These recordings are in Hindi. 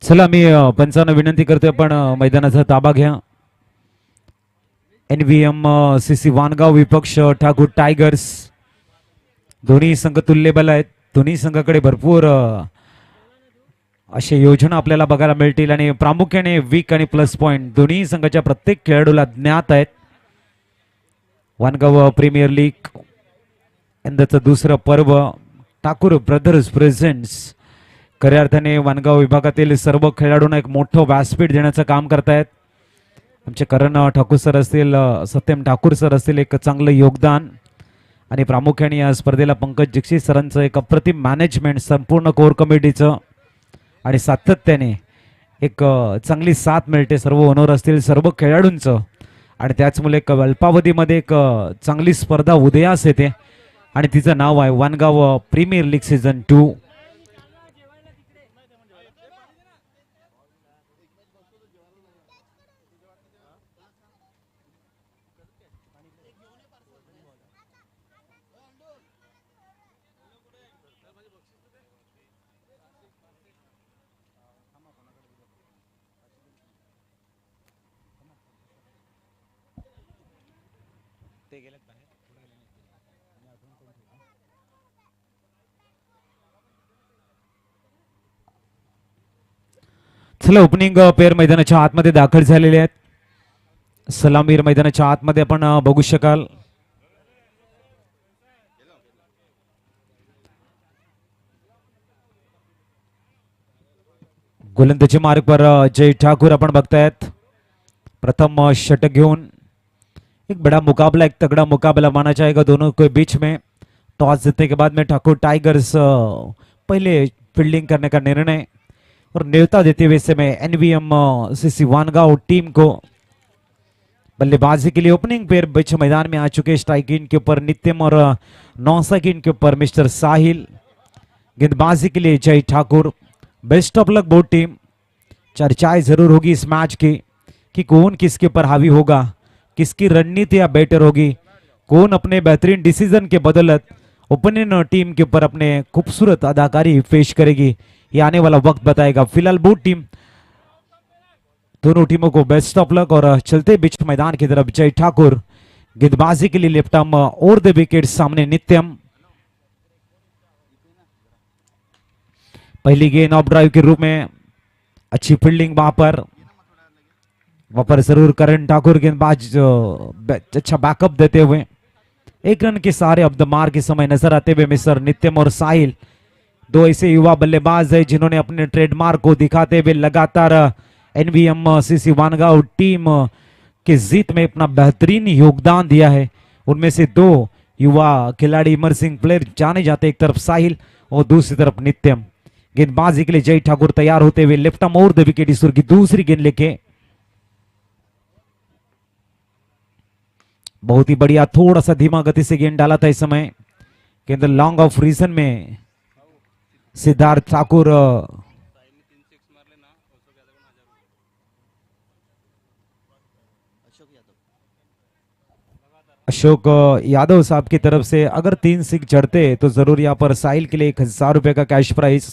चला मी पंचांना विनंती करतोय आपण मैदानाचा ताबा घ्या. NVM CC वानगाव विपक्ष ठाकूर टायगर्स दोन्ही संघ तुल्यबल आहेत. दोन्ही संघाकडे भरपूर अशा योजना आपल्याला बघायला मिळतील आणि प्रामुख्याने वीक आणि प्लस पॉइंट दोन्ही संघाच्या प्रत्येक खेळाडूला ज्ञात आहेत. वानगाव प्रीमियर लीग यंदाचं दुसरं पर्व ठाकूर ब्रदर्स प्रेझेंट्स खऱ्या अर्थाने वानगाव विभागातील सर्व खेळाडूंना एक मोठं व्यासपीठ देण्याचं काम करतायत. आमचे करण ठाकूर सर असतील, सत्यम ठाकूर सर असतील, एक चांगलं योगदान आणि प्रामुख्याने या स्पर्धेला पंकज दीक्षित सरांचं एक अप्रतिम मॅनेजमेंट संपूर्ण कोर कमिटीचं आणि सातत्याने एक चांगली साथ मिळते. सर्व ओनर असतील सर्व खेळाडूंचं आणि त्याचमुळे एक अल्पावधीमध्ये एक चांगली स्पर्धा उदयास येते आणि तिचं नाव आहे वानगाव प्रीमियर लीग सीझन 2. चला ओपनिंग पेअर मैदानाच्या आतमध्ये दाखल झालेले आहेत. सलामीर मैदानाच्या आतमध्ये आपण बघू शकाल. गोलंदाजी मार्ग पर जय ठाकुर आपण बघतायत. प्रथम षटक घेऊन एक बड़ा मुकाबला, एक तगड़ा मुकाबला माना जाएगा दोनों के बीच में. टॉस जीतने के बाद में ठाकुर टाइगर्स पहले फील्डिंग करने का निर्णय और न्योता देते हुए समय NVM CC वानगाव टीम को बल्लेबाजी के लिए ओपनिंग पेयर बीच मैदान में आ चुके. स्ट्राइकिंग के ऊपर नित्यम और नौसाकिन के ऊपर मिस्टर साहिल. गेंदबाजी के लिए जय Thakur. Best of luck both team. चर्चाएं जरूर होगी इस मैच की कि कौन किसके ऊपर हावी होगा, किसकी रणनीति या बेटर होगी, कौन अपने बेहतरीन डिसीजन के बदौलत ओपनिंग टीम के ऊपर अपने खूबसूरत अदाकारी पेश करेगी. ये आने वाला वक्त बताएगा. फिलहाल बोथ टीम, दोनों टीमों को बेस्ट ऑफ लक. और चलते बीच मैदान की तरफ जय ठाकुर गेंदबाजी के लिए लेफ्ट आर्म और द विकेट. सामने नित्यम. पहली गेंद ऑफ ड्राइव के रूप में अच्छी फील्डिंग वहां पर जरूर करण ठाकुर गेंदबाज अच्छा बैकअप देते हुए एक रन के सहारे ऑफ द मार्क के समय नजर आते हुए मिस्टर नित्यम और साहिल. दो ऐसे युवा बल्लेबाज है जिन्होंने अपने ट्रेडमार्क को दिखाते हुए लगातार NVM CC वानगाव टीम के जीत में अपना बेहतरीन योगदान दिया है. उनमें से दो युवा खिलाड़ी इमर्सिंग प्लेयर जाने जाते, एक तरफ साहिल और दूसरी तरफ नित्यम. गेंदबाजी के लिए जय ठाकुर तैयार होते हुए लेफ्ट आर्म और द विकेट ईश्वर की दूसरी गेंद लेके. बहुत ही बढ़िया, थोड़ा सा धीमा गति से गेंद डाला था इस समय. गेंद लॉन्ग ऑफ रीजन में सिद्धार्थ ठाकुर अशोक यादव साहब की तरफ से अगर 3 सिक्स चढ़ते तो जरूर यहां पर साहिल के लिए 1000 रुपए का कैश प्राइज.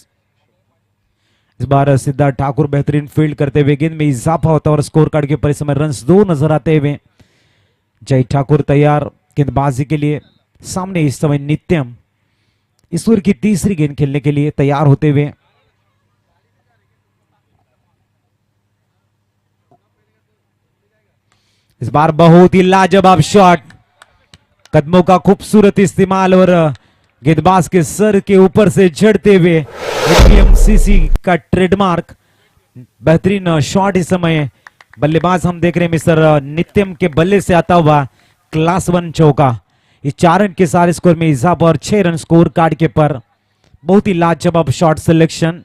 इस बार सिद्धार्थ ठाकुर बेहतरीन फील्ड करते हुए गेंद में इजाफा होता और स्कोर कार्ड के ऊपर इस समय रन्स 2 नजर आते हुए. जय ठाकुर तैयार गेंदबाजी के लिए. सामने इस समय नित्यम ईश्वर की तीसरी गेंद खेलने के लिए तैयार होते हुए. इस बार बहुत ही लाजवाब शॉट, कदमों का खूबसूरत इस्तेमाल और गेंदबाज के सर के ऊपर से चढ़ते हुए NVM CC का ट्रेडमार्क बेहतरीन शॉट. इस समय बल्लेबाज हम देख रहे हैं मिस्टर नित्यम के बल्ले से आता हुआ क्लास 1 चौका. इस 4 रन के सारे स्कोर में इजाफा और 6 रन स्कोर कार्ड के पर. बहुत ही लाजवाब शॉट सिलेक्शन.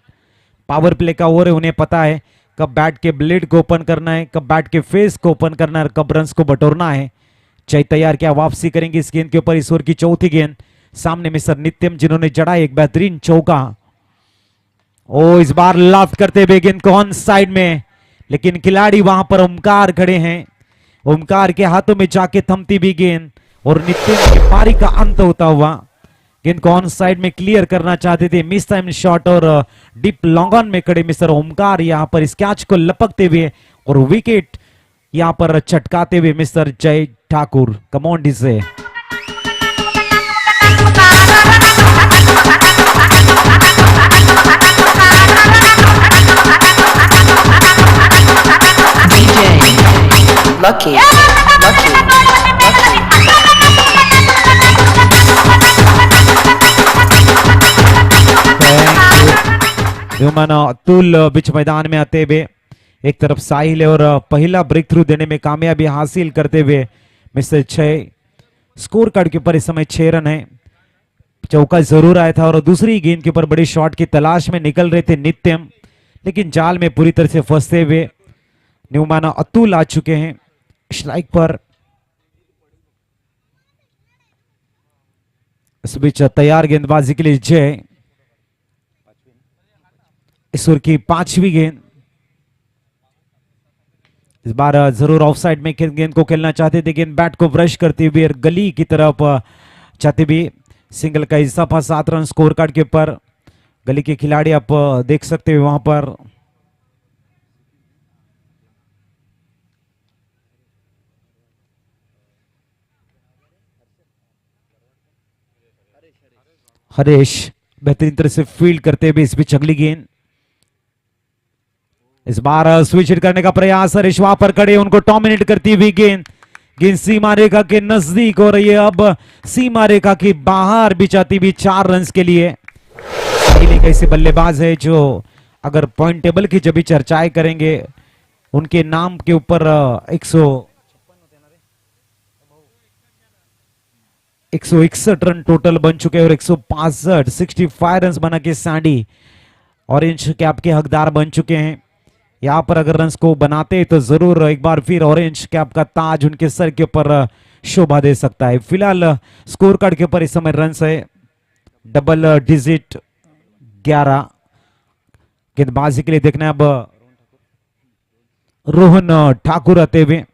पावर प्ले का ओवर है, उन्हें पता है कब बैट के ब्लेड को ओपन करना है, कब बैट के फेस को ओपन करना है और कब रन्स को बटोरना है. जय तैयार क्या वापसी करेंगे इस गेंद के ऊपर. ईश्वर की चौथी गेंद. सामने मिस्टर नित्यम जिन्होंने जड़ा एक बेहतरीन चौका. ओ इस बार लॉफ्ट करते हुए गेंद को ऑन साइड में, लेकिन खिलाड़ी वहां पर ओमकार खड़े हैं. ओमकार के हाथों में जाके थमती भी गेंद और नित्यम की पारी का अंत होता हुआ गेंद को ऑन साइड में क्लियर करना चाहते थे, मिस टाइम शॉट और डीप लॉन्ग ऑन में खड़े मिस्टर ओमकार यहां पर इस कैच को लपकते हुए और विकेट यहां पर चटकाते हुए mister Jay Thakur. Come on DJ. Lucky, lucky, Atul बीच मैदान में आते हुए एक तरफ साहिल और पहला ब्रेक थ्रू देने में कामयाबी हासिल करते हुए मिस्टर 6 स्कोर कार्ड के ऊपर इस समय 6 रन है। चौका जरूर आया था और दूसरी गेंद के ऊपर बड़ी शॉट की तलाश में निकल रहे थे नित्यम, लेकिन जाल में पूरी तरह से फंसते हुए न्यूमाना अतुल आ चुके हैं स्ट्राइक पर। इस बीच तैयार गेंदबाजी के लिए जय, इस ओवर की 5वीं गेंद। इस बार जरूर ऑफ साइड में गेंद को खेलना चाहते थे, गेंद बैट को ब्रश करते हुए गली की तरफ चाहते भी सिंगल का इजाफा 7 रन स्कोर कार्ड के ऊपर। गली के खिलाड़ी आप देख सकते हो वहां पर हरेश बेहतरीन तरह से फील्ड करते हुए इस बीच अगली गेंद। इस बार स्विच हिट करने का प्रयास, हरेश वहां पर खड़े उनको डोमिनेट करती हुई गेंद, गेंद सीमा रेखा के नजदीक हो रही है, अब सीमा रेखा के बाहर भी जाती हुई 4 रन के लिए। एक ऐसे बल्लेबाज है जो अगर पॉइंट टेबल की जब भी चर्चाएं करेंगे उनके नाम के ऊपर 161 रन टोटल बन चुके हैं और 65 रन बना के सैंडी ऑरेंज कैप के हकदार बन चुके हैं। यहां पर अगर रन्स को बनाते तो जरूर एक बार फिर ऑरेंज कैप का ताज उनके सर के ऊपर शोभा दे सकता है। फिलहाल स्कोर कार्ड के ऊपर इस समय रन्स है डबल डिजिट 11। गेंदबाजी के लिए देखना है अब रोहन ठाकुर आते हुए,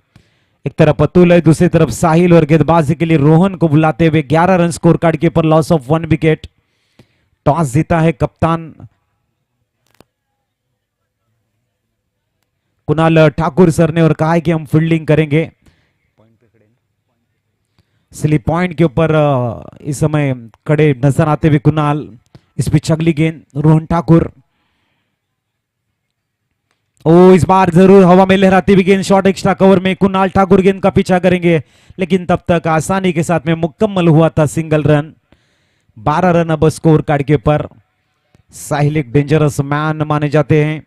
एक तरफ अतुल है दूसरी तरफ साहिल और गेंदबाजी के लिए रोहन को बुलाते हुए 11 रन स्कोर कार्ड के ऊपर, लॉस ऑफ 1 विकेट। टॉस जीता है कप्तान कुणाल ठाकुर सर ने और कहा है कि हम फील्डिंग करेंगे। इसलिए पॉइंट के ऊपर इस समय खड़े नजर आते हुए कुणाल। इस बीच अगली गेंद रोहन ठाकुर, इस बार जरूर हवा में लहराती हुई गेंद शॉट एक्स्ट्रा कवर में कुणाल ठाकुर गेंद का पीछा करेंगे, लेकिन तब तक आसानी के साथ में मुकम्मल हुआ था सिंगल रन। 12 रन अब स्कोर कार्ड के ऊपर। साहिल एक डेंजरस मैन माने जाते हैं,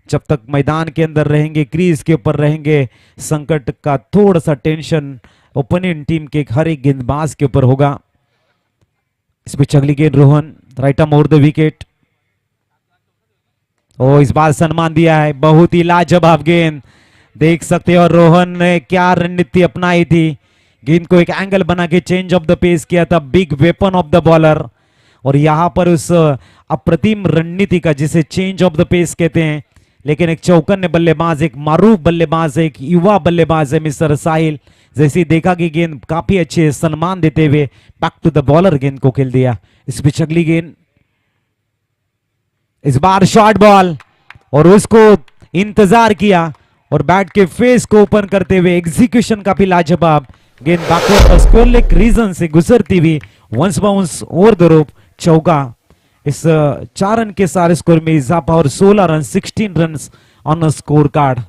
जब तक मैदान के अंदर रहेंगे क्रीज के ऊपर रहेंगे संकट का थोड़ा सा टेंशन ओपोनेंट टीम के हर एक गेंदबाज के ऊपर होगा। इस बीच अगली गेंद Rohan right arm over the wicket, इस बार सम्मान दिया है, बहुत ही लाजवाब गेंद देख सकते हो। रोहन ने क्या रणनीति अपनाई थी, गेंद को एक एंगल बना के चेंज ऑफ द पेस किया था, big weapon of the bowler. और यहां पर उस अप्रतिम रणनीति का जिसे चेंज ऑफ द पेस कहते हैं, लेकिन एक चौकन्ने बल्लेबाज, एक मारूफ बल्लेबाज, एक युवा बल्लेबाज है मिस्टर साहिल। जैसे देखा कि गेंद काफी अच्छे सम्मान देते हुए बैक टू द बॉलर गेंद को खेल दिया। इस बीच अगली गेंद, इस बार शॉर्ट बॉल और उसको इंतजार किया और बैट के फेस को ओपन करते हुए एग्जीक्यूशन काफी लाजवाब, गेंद बैकवर्ड स्क्वेयर रीजन से गुजरती हुई once bounce over the rope, चौका। इस 4 रन के सारे स्कोर में इजाफा और 16 run 16 run on score card.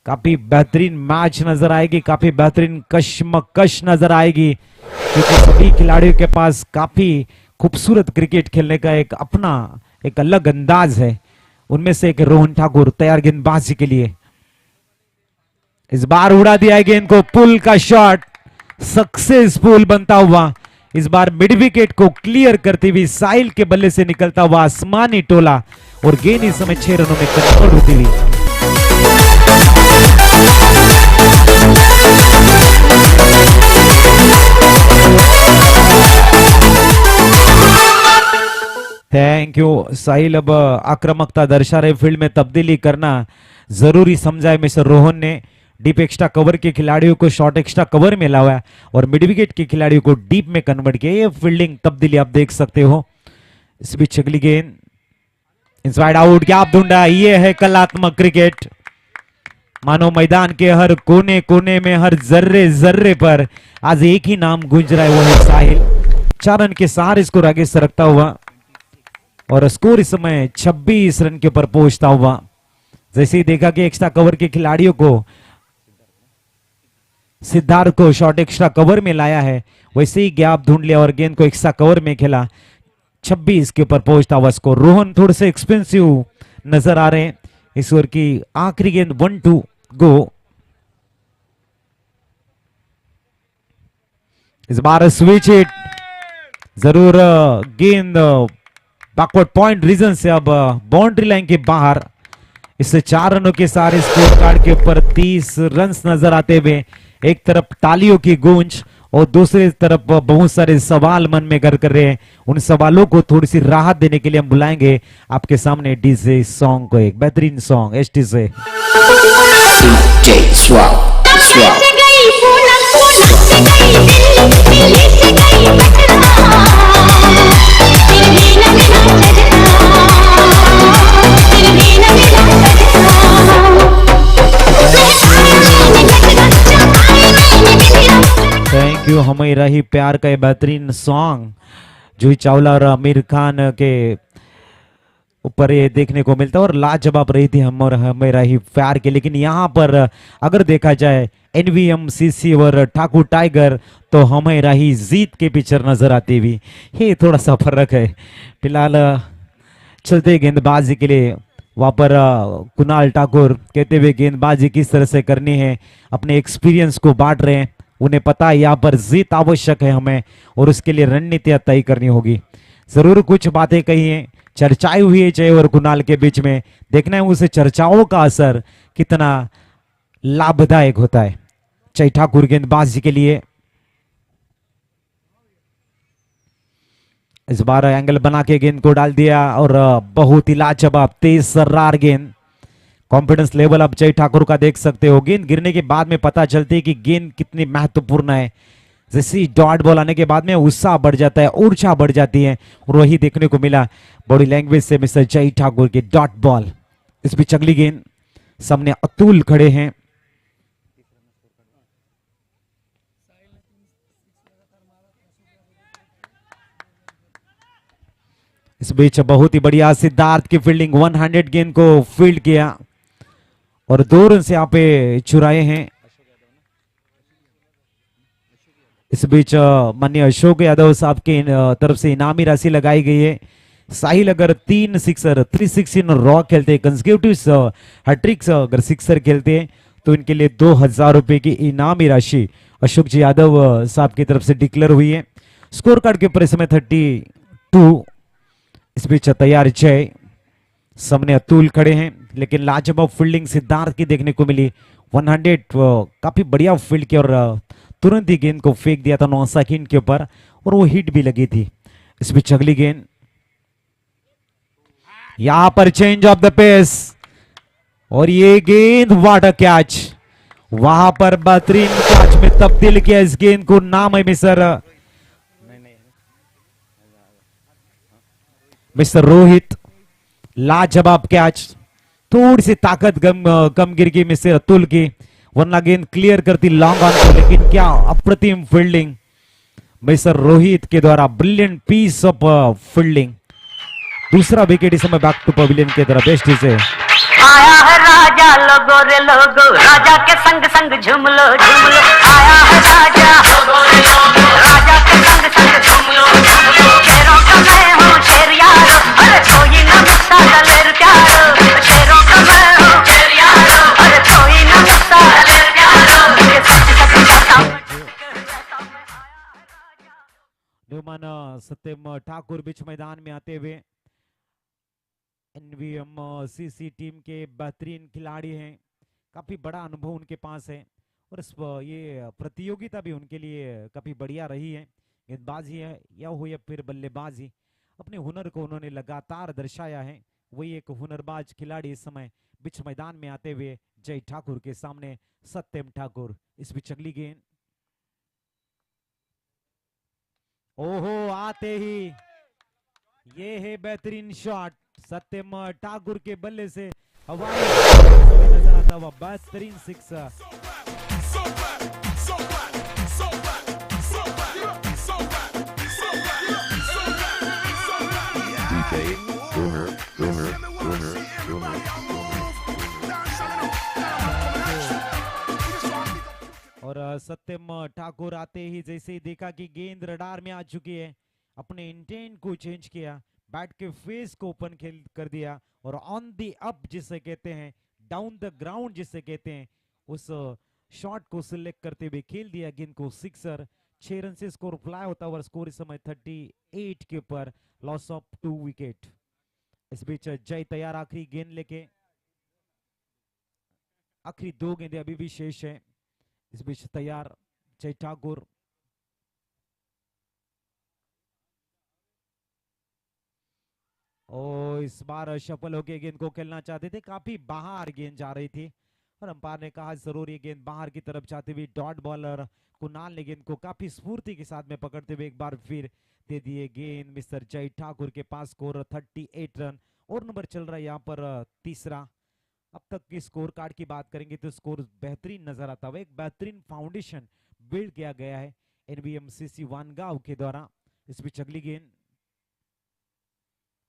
काफी बेहतरीन मैच नजर आएगी, काफी बेहतरीन कश्मकश नजर आएगी, क्योंकि सभी खिलाड़ियों के पास काफी खूबसूरत क्रिकेट खेलने का एक अपना एक अलग अंदाज है। उनमें से एक रोहन ठाकुर तैयार गेंदबाजी के लिए, इस बार उड़ा दिया गेंद को, पुल का शॉट सक्सेसफुल बनता हुआ, इस बार मिड विकेट को क्लियर करती हुई साहिल के बल्ले से निकलता हुआ आसमानी टोला और गेंद इस समय 6 रनों में कन्वर्ट होती हुई। थैंक यू साहिल। अब आक्रामकता दर्शा रहे, फील्ड में तब्दीली करना जरूरी समझा है मिस्टर रोहन ने। डीप एक्स्ट्रा कवर के खिलाड़ियों को शॉर्ट एक्स्ट्रा कवर में लाया है और मिड विकेट के खिलाड़ियों को डीप में कन्वर्ट किया। ये फील्डिंग तब्दीली आप देख सकते हो। इस बीच अगली गेंद इनसाइड आउट, क्या आप ढूंढा। ये है कलात्मक क्रिकेट। मानो मैदान के हर कोने कोने में, हर जर्रे जर्रे पर आज एक ही नाम गूंज रहा है, वो है साहिल। 4 रन के सहारे स्कोर आगे सरकता हुआ और स्कोर इस समय 26 रन के ऊपर पहुंचता हुआ। जैसे ही देखा कि एक्स्ट्रा कवर के खिलाड़ियों को, सिद्धार्थ को शॉर्ट एक्स्ट्रा कवर में लाया है, वैसे ही गैप ढूंढ लिया और गेंद को एक्स्ट्रा कवर में खेला। 26 के ऊपर पहुंचता हुआ स्कोर। रोहन थोड़े से एक्सपेंसिव नजर आ रहे हैं। इस ओवर की आखिरी गेंद 1-2 गो। इस बार स्विच हिट जरूर। गेंद बैकवर्ड पॉइंट रीजन से अब बाउंड्री लाइन के बाहर। इससे 4 रनों के सारे स्कोर कार्ड के ऊपर 30 रन नजर आते हुए। एक तरफ तालियों की गूंज और दूसरी तरफ बहुत सारे सवाल मन में घर कर रहे हैं। उन सवालों को थोड़ी सी राहत देने के लिए हम बुलाएंगे आपके सामने डीजे सॉन्ग को, एक बेहतरीन सॉन्ग एसटी से। Thank you. हमें रही प्यार का बेहतरीन सॉन्ग जूही चावला और आमिर खान के ऊपर ये देखने को मिलता है और लाजवाब रही थी हम और हमें रही प्यार के। लेकिन यहाँ पर अगर देखा जाए एनवीएम सीसी और ठाकुर टाइगर तो हमें रही जीत के पिक्चर नजर आती हुई। ये थोड़ा सा फर्क है। फिलहाल चलते गेंदबाजी के लिए वहां पर कुणाल ठाकुर कहते हुए गेंदबाजी किस तरह से करनी है, अपने एक्सपीरियंस को बांट रहे हैं। उन्हें पता है यहाँ पर जीत आवश्यक है हमें और उसके लिए रणनीतियां तय करनी होगी। जरूर कुछ बातें कही हैं, चर्चाएं हुई है जय और कुणाल के बीच में। देखना है उस चर्चाओं का असर कितना लाभदायक होता है जय ठाकुर गेंदबाजी के लिए। इस बार एंगल बना के गेंद को डाल दिया और बहुत ही लाजवाब तेज सर्रार गेंद। कॉन्फिडेंस लेवल अब जय ठाकुर का देख सकते हो। गेंद गिरने के बाद में पता चलती है कि गेंद कितनी महत्वपूर्ण है। जैसे डॉट बॉल आने के बाद में उत्साह बढ़ जाता है, ऊर्जा बढ़ जाती है और वही देखने को मिला बॉडी लैंग्वेज से मिस्टर जय ठाकुर की डॉट बॉल। इस बीच अगली गेंद, सामने अतुल खड़े हैं। इस बीच बहुत ही बढ़िया सिद्धार्थ की फील्डिंग, 100 गेंद को फील्ड किया और 2 रन से यहाँ पे चुराए हैं। इस बीच माननीय अशोक यादव साहब की तरफ से इनामी राशि लगाई गई है। साहिल अगर 3 सिक्सर 316 रॉ खेलते हैं, कंसेक्यूटिव हैट्रिक्स अगर सिक्सर खेलते हैं तो इनके लिए 2000 रुपए की इनामी राशि अशोक जी यादव साहब की तरफ से डिक्लेयर हुई है। स्कोर कार्ड के ऊपर इस समय 32। इस बीच तैयार जय, सामने अतुल खड़े हैं लेकिन लाजवाब फील्डिंग सिद्धार्थ की देखने को मिली। 100 काफी बढ़िया फील्ड की और तुरंत ही गेंद को फेंक दिया था 9 सेकंड के ऊपर और वो हिट भी लगी थी। इस बीच अगली गेंद, यहां पर चेंज ऑफ द पेस और ये गेंद व्हाट अ कैच। वहां पर बेहतरीन कैच में तब्दील किया इस गेंद को। नाम है मिस्टर रोहित। लाजवाब कैच, थोड़ी सी ताकत कम गिर गई मिस्टर अतुल की, वरना गेंद क्लियर करती लॉन्ग ऑन को। लेकिन क्या अप्रतिम फील्डिंग मिस्टर रोहित के द्वारा, ब्रिलियंट पीस ऑफ फील्डिंग। दूसरा विकेट इस समय बैक टू पवेलियन की तरफ बेस्ट से आया है राजा लोगो रे लोगो, राजा के संग संग झूम लो झूम लो। आया है राजा लोगो रे लोगो, राजा के संग संग झूम लो झूम लो। शेरों का मैं हूँ शेर यारो, अरे कोई न मिलता दलेर प्यारो। शेरों का मैं हूँ शेर यारो, अरे कोई न मिलता दलेर प्यारो। ये सच सच जाता न्यूमन सत्यम ठाकुर बीच मैदान में आते हुए। एनवीएम सीसी टीम के बेहतरीन खिलाड़ी हैं, काफी बड़ा अनुभव उनके पास है और ये प्रतियोगिता भी उनके लिए काफी बढ़िया रही है। गेंदबाजी है या हो या फिर बल्लेबाजी, अपने हुनर को उन्होंने लगातार दर्शाया है। वही एक हुनरबाज खिलाड़ी इस समय बीच मैदान में आते हुए जय ठाकुर के सामने सत्यम ठाकुर। इस बीच अगली गेंद, ओहो आते ही ये है बेहतरीन शॉट सत्यम ठाकुर के बल्ले से हवाई नजर आता हुआ बेहतरीन sixer. So back, so back, so back, so back, so back, so back, so back, so back. DJ Boomer. और सत्यम ठाकुर आते ही जैसे ही देखा कि गेंद रडार में आ चुकी है, अपने इंटेंट को चेंज किया, बैट के फेस को ओपन खेल कर दिया और ऑन द अप जिसे कहते हैं, डाउन द ग्राउंड जिसे कहते हैं, उस शॉट को सिलेक्ट करते हुए खेल दिया गेंद को सिक्सर। 6 रन से स्कोर फ्लाई होता हुआ स्कोर इस समय 38 के ऊपर, लॉस ऑफ 2 विकेट। इस बीच जय तैयार आखिरी गेंद लेके, आखिरी 2 गेंदें अभी भी शेष है। इस बीच तैयार जय ठाकुर, ओ इस बार सफल होके गेंद को खेलना चाहते थे, काफी बाहर गेंद जा रही थी और अंपायर ने कहा जरूर ये गेंद बाहर की तरफ जाते हुए डॉट बॉलर कुणाल ने गेंद को काफी स्फूर्ति के साथ में पकड़ते हुए एक बार फिर दे दिए गेंद मिस्टर जय ठाकुर के पास। स्कोर 38 रन और नंबर चल रहा है यहाँ पर तीसरा। अब तक की स्कोर कार्ड की बात करेंगे तो स्कोर बेहतरीन नजर आता हुआ, एक बेहतरीन फाउंडेशन बिल्ड किया गया है एनबीएमसीसी वानगांव के द्वारा। इस बीच अगली गेंद,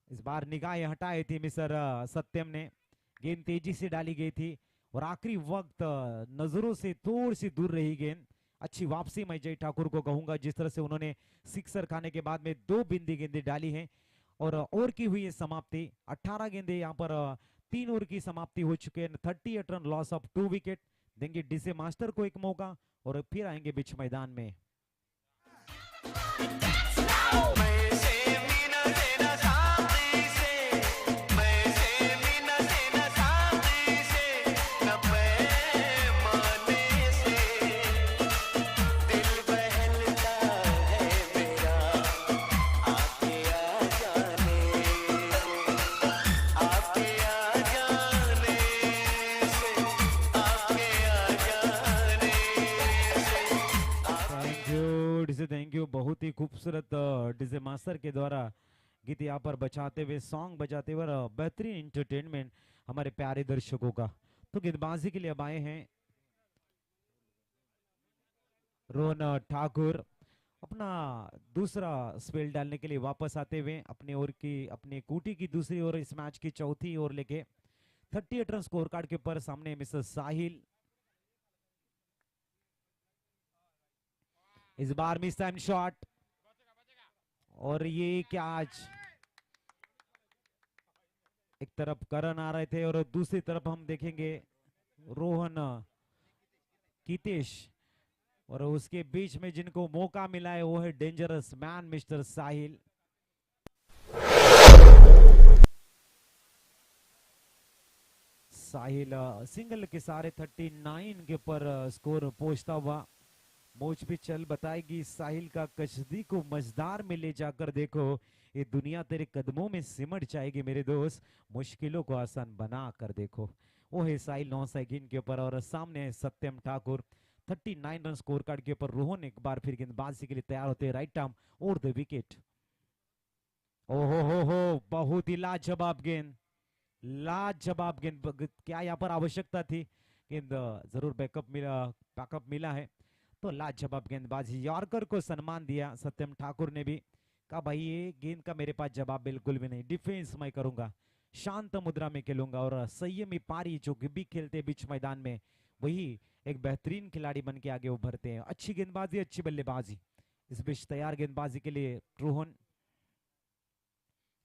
इस बार निगाहें हटाई थी मिस्टर सत्यम ने, गेंद तेजी से डाली गई थी और आखिरी वक्त नजरों से थोड़ी सी दूर रही गेंद। अच्छी वापसी मैं जय ठाकुर को कहूंगा, जिस तरह से उन्होंने सिक्सर खाने के बाद में 2 बिंदी गेंदें डाली हैं और ओवर की हुई है समाप्ति। 18 गेंदें यहाँ पर 3 ओवर की समाप्ति हो चुके हैं। 38 रन, लॉस ऑफ 2 विकेट। देंगे डीजे मास्टर को एक मौका और फिर आएंगे बीच मैदान में। थैंक यू, बहुत ही खूबसूरत डीजे मास्टर के द्वारा गीत यहाँ पर बचाते हुए, सॉन्ग बजाते हुए बेहतरीन इंटरटेनमेंट हमारे प्यारे दर्शकों का। तो गेंदबाजी के लिए अब आए हैं रोहन ठाकुर, अपना दूसरा स्पेल डालने के लिए वापस आते हुए अपने ओवर की, अपने कोटी की दूसरी ओवर, इस मैच की चौथी ओवर लेके 38 रन स्कोर कार्ड के ऊपर सामने मिस्टर साहिल। इस बार मिस टाइम शॉट और ये क्या, आज एक तरफ करण आ रहे थे और दूसरी तरफ हम देखेंगे रोहन कीतेश, और उसके बीच में जिनको मौका मिला है वो है डेंजरस मैन मिस्टर साहिल। साहिल सिंगल के सारे 39 के ऊपर स्कोर पहुंचता हुआ। मौज भी चल बताएगी साहिल का कश्ती को मजदार में ले जाकर देखो, ये दुनिया तेरे कदमों में सिमट जाएगी मेरे दोस्त, मुश्किलों को आसान बना कर देखो। वो है साहिल 9 सेकंड के ऊपर और सामने है सत्यम ठाकुर। 39 रन स्कोर कार्ड के ऊपर रोहन एक बार फिर गेंदबाजी के लिए तैयार होते हैं, राइट आर्म और द विकेट। ओहो हो, बहुत ही लाजवाब गेंद, लाजवाब गेंद। क्या यहाँ पर आवश्यकता थी, गेंद जरूर बैकअप मिला है, तो लाजवाब गेंदबाजी। यॉर्कर को सम्मान दिया सत्यम ठाकुर ने भी, कहा भाई ये गेंद का मेरे पास जवाब बिल्कुल भी नहीं, डिफेंस मैं करूंगा, शांत मुद्रा में खेलूंगा। और संयमी पारी जो भी खेलते बीच मैदान में, वही एक बेहतरीन खिलाड़ी बन के आगे उभरते हैं। अच्छी गेंदबाजी, अच्छी बल्लेबाजी। इस बीच तैयार गेंदबाजी के लिए रोहन,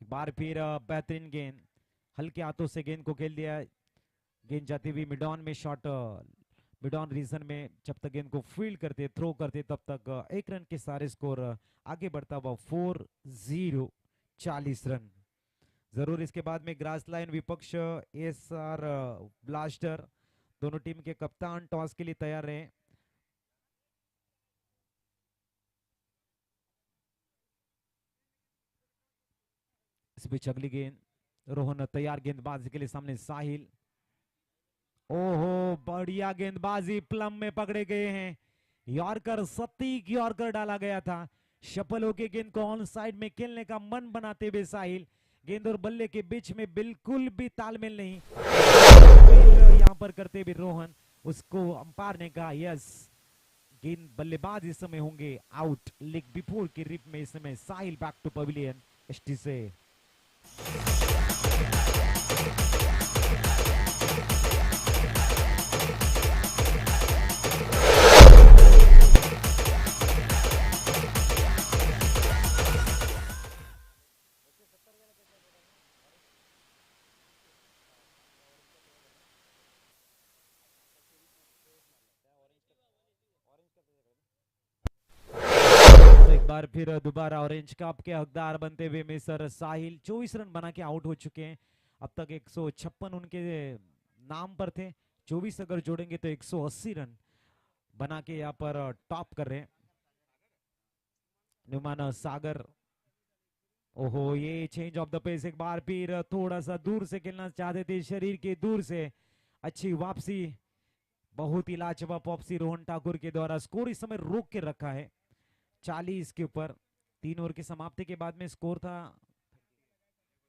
एक बार फिर बेहतरीन गेंद, हल्के हाथों से गेंद को खेल दिया। गेंद जाती हुई मिडॉन में, शॉट मिडॉन रीजन में, जब तक गेंद को फील्ड करते, थ्रो करते, तब तक 1 रन के सारे स्कोर आगे बढ़ता हुआ 4-0, 40 रन। जरूर इसके बाद में ग्रास लाइन विपक्ष एसआर ब्लास्टर, दोनों टीम के कप्तान टॉस के लिए तैयार रहे। इस बीच अगली गेंद, रोहन तैयार गेंदबाजी के लिए, सामने साहिल। ओहो, बढ़िया गेंदबाजी प्लम में पकड़े गए हैं। यॉर्कर, सटीक यॉर्कर डाला गया था। शफल होके गेंद को ऑन साइड में खेलने का मन बनाते हुए साहिल, गेंद और बल्ले के बीच में बिल्कुल भी तालमेल नहीं यहाँ पर करते हुए रोहन, उसको अंपायर ने कहा यस, गेंद बल्लेबाज इस समय होंगे आउट। लेग बिफोर की रिप में इस समय साहिल बैक टू पवेलियन एसटी से। एक बार फिर दोबारा ऑरेंज कप के हकदार बनते हुए मिस्टर साहिल 24 रन बना के आउट हो चुके हैं। अब तक 156 उनके नाम पर थे, 24 अगर जोड़ेंगे तो 180 रन बना के यहाँ पर टॉप कर रहे हैं। नुमान सागर, ओहो, ये चेंज ऑफ द पेस, एक बार फिर थोड़ा सा दूर से खेलना चाहते थे, शरीर के दूर से अच्छी वापसी, बहुत ही लाजवाब वापसी रोहन ठाकुर के द्वारा। स्कोर इस समय रोक के रखा है 40 के ऊपर। 3 ओवर की समाप्ति के बाद में स्कोर था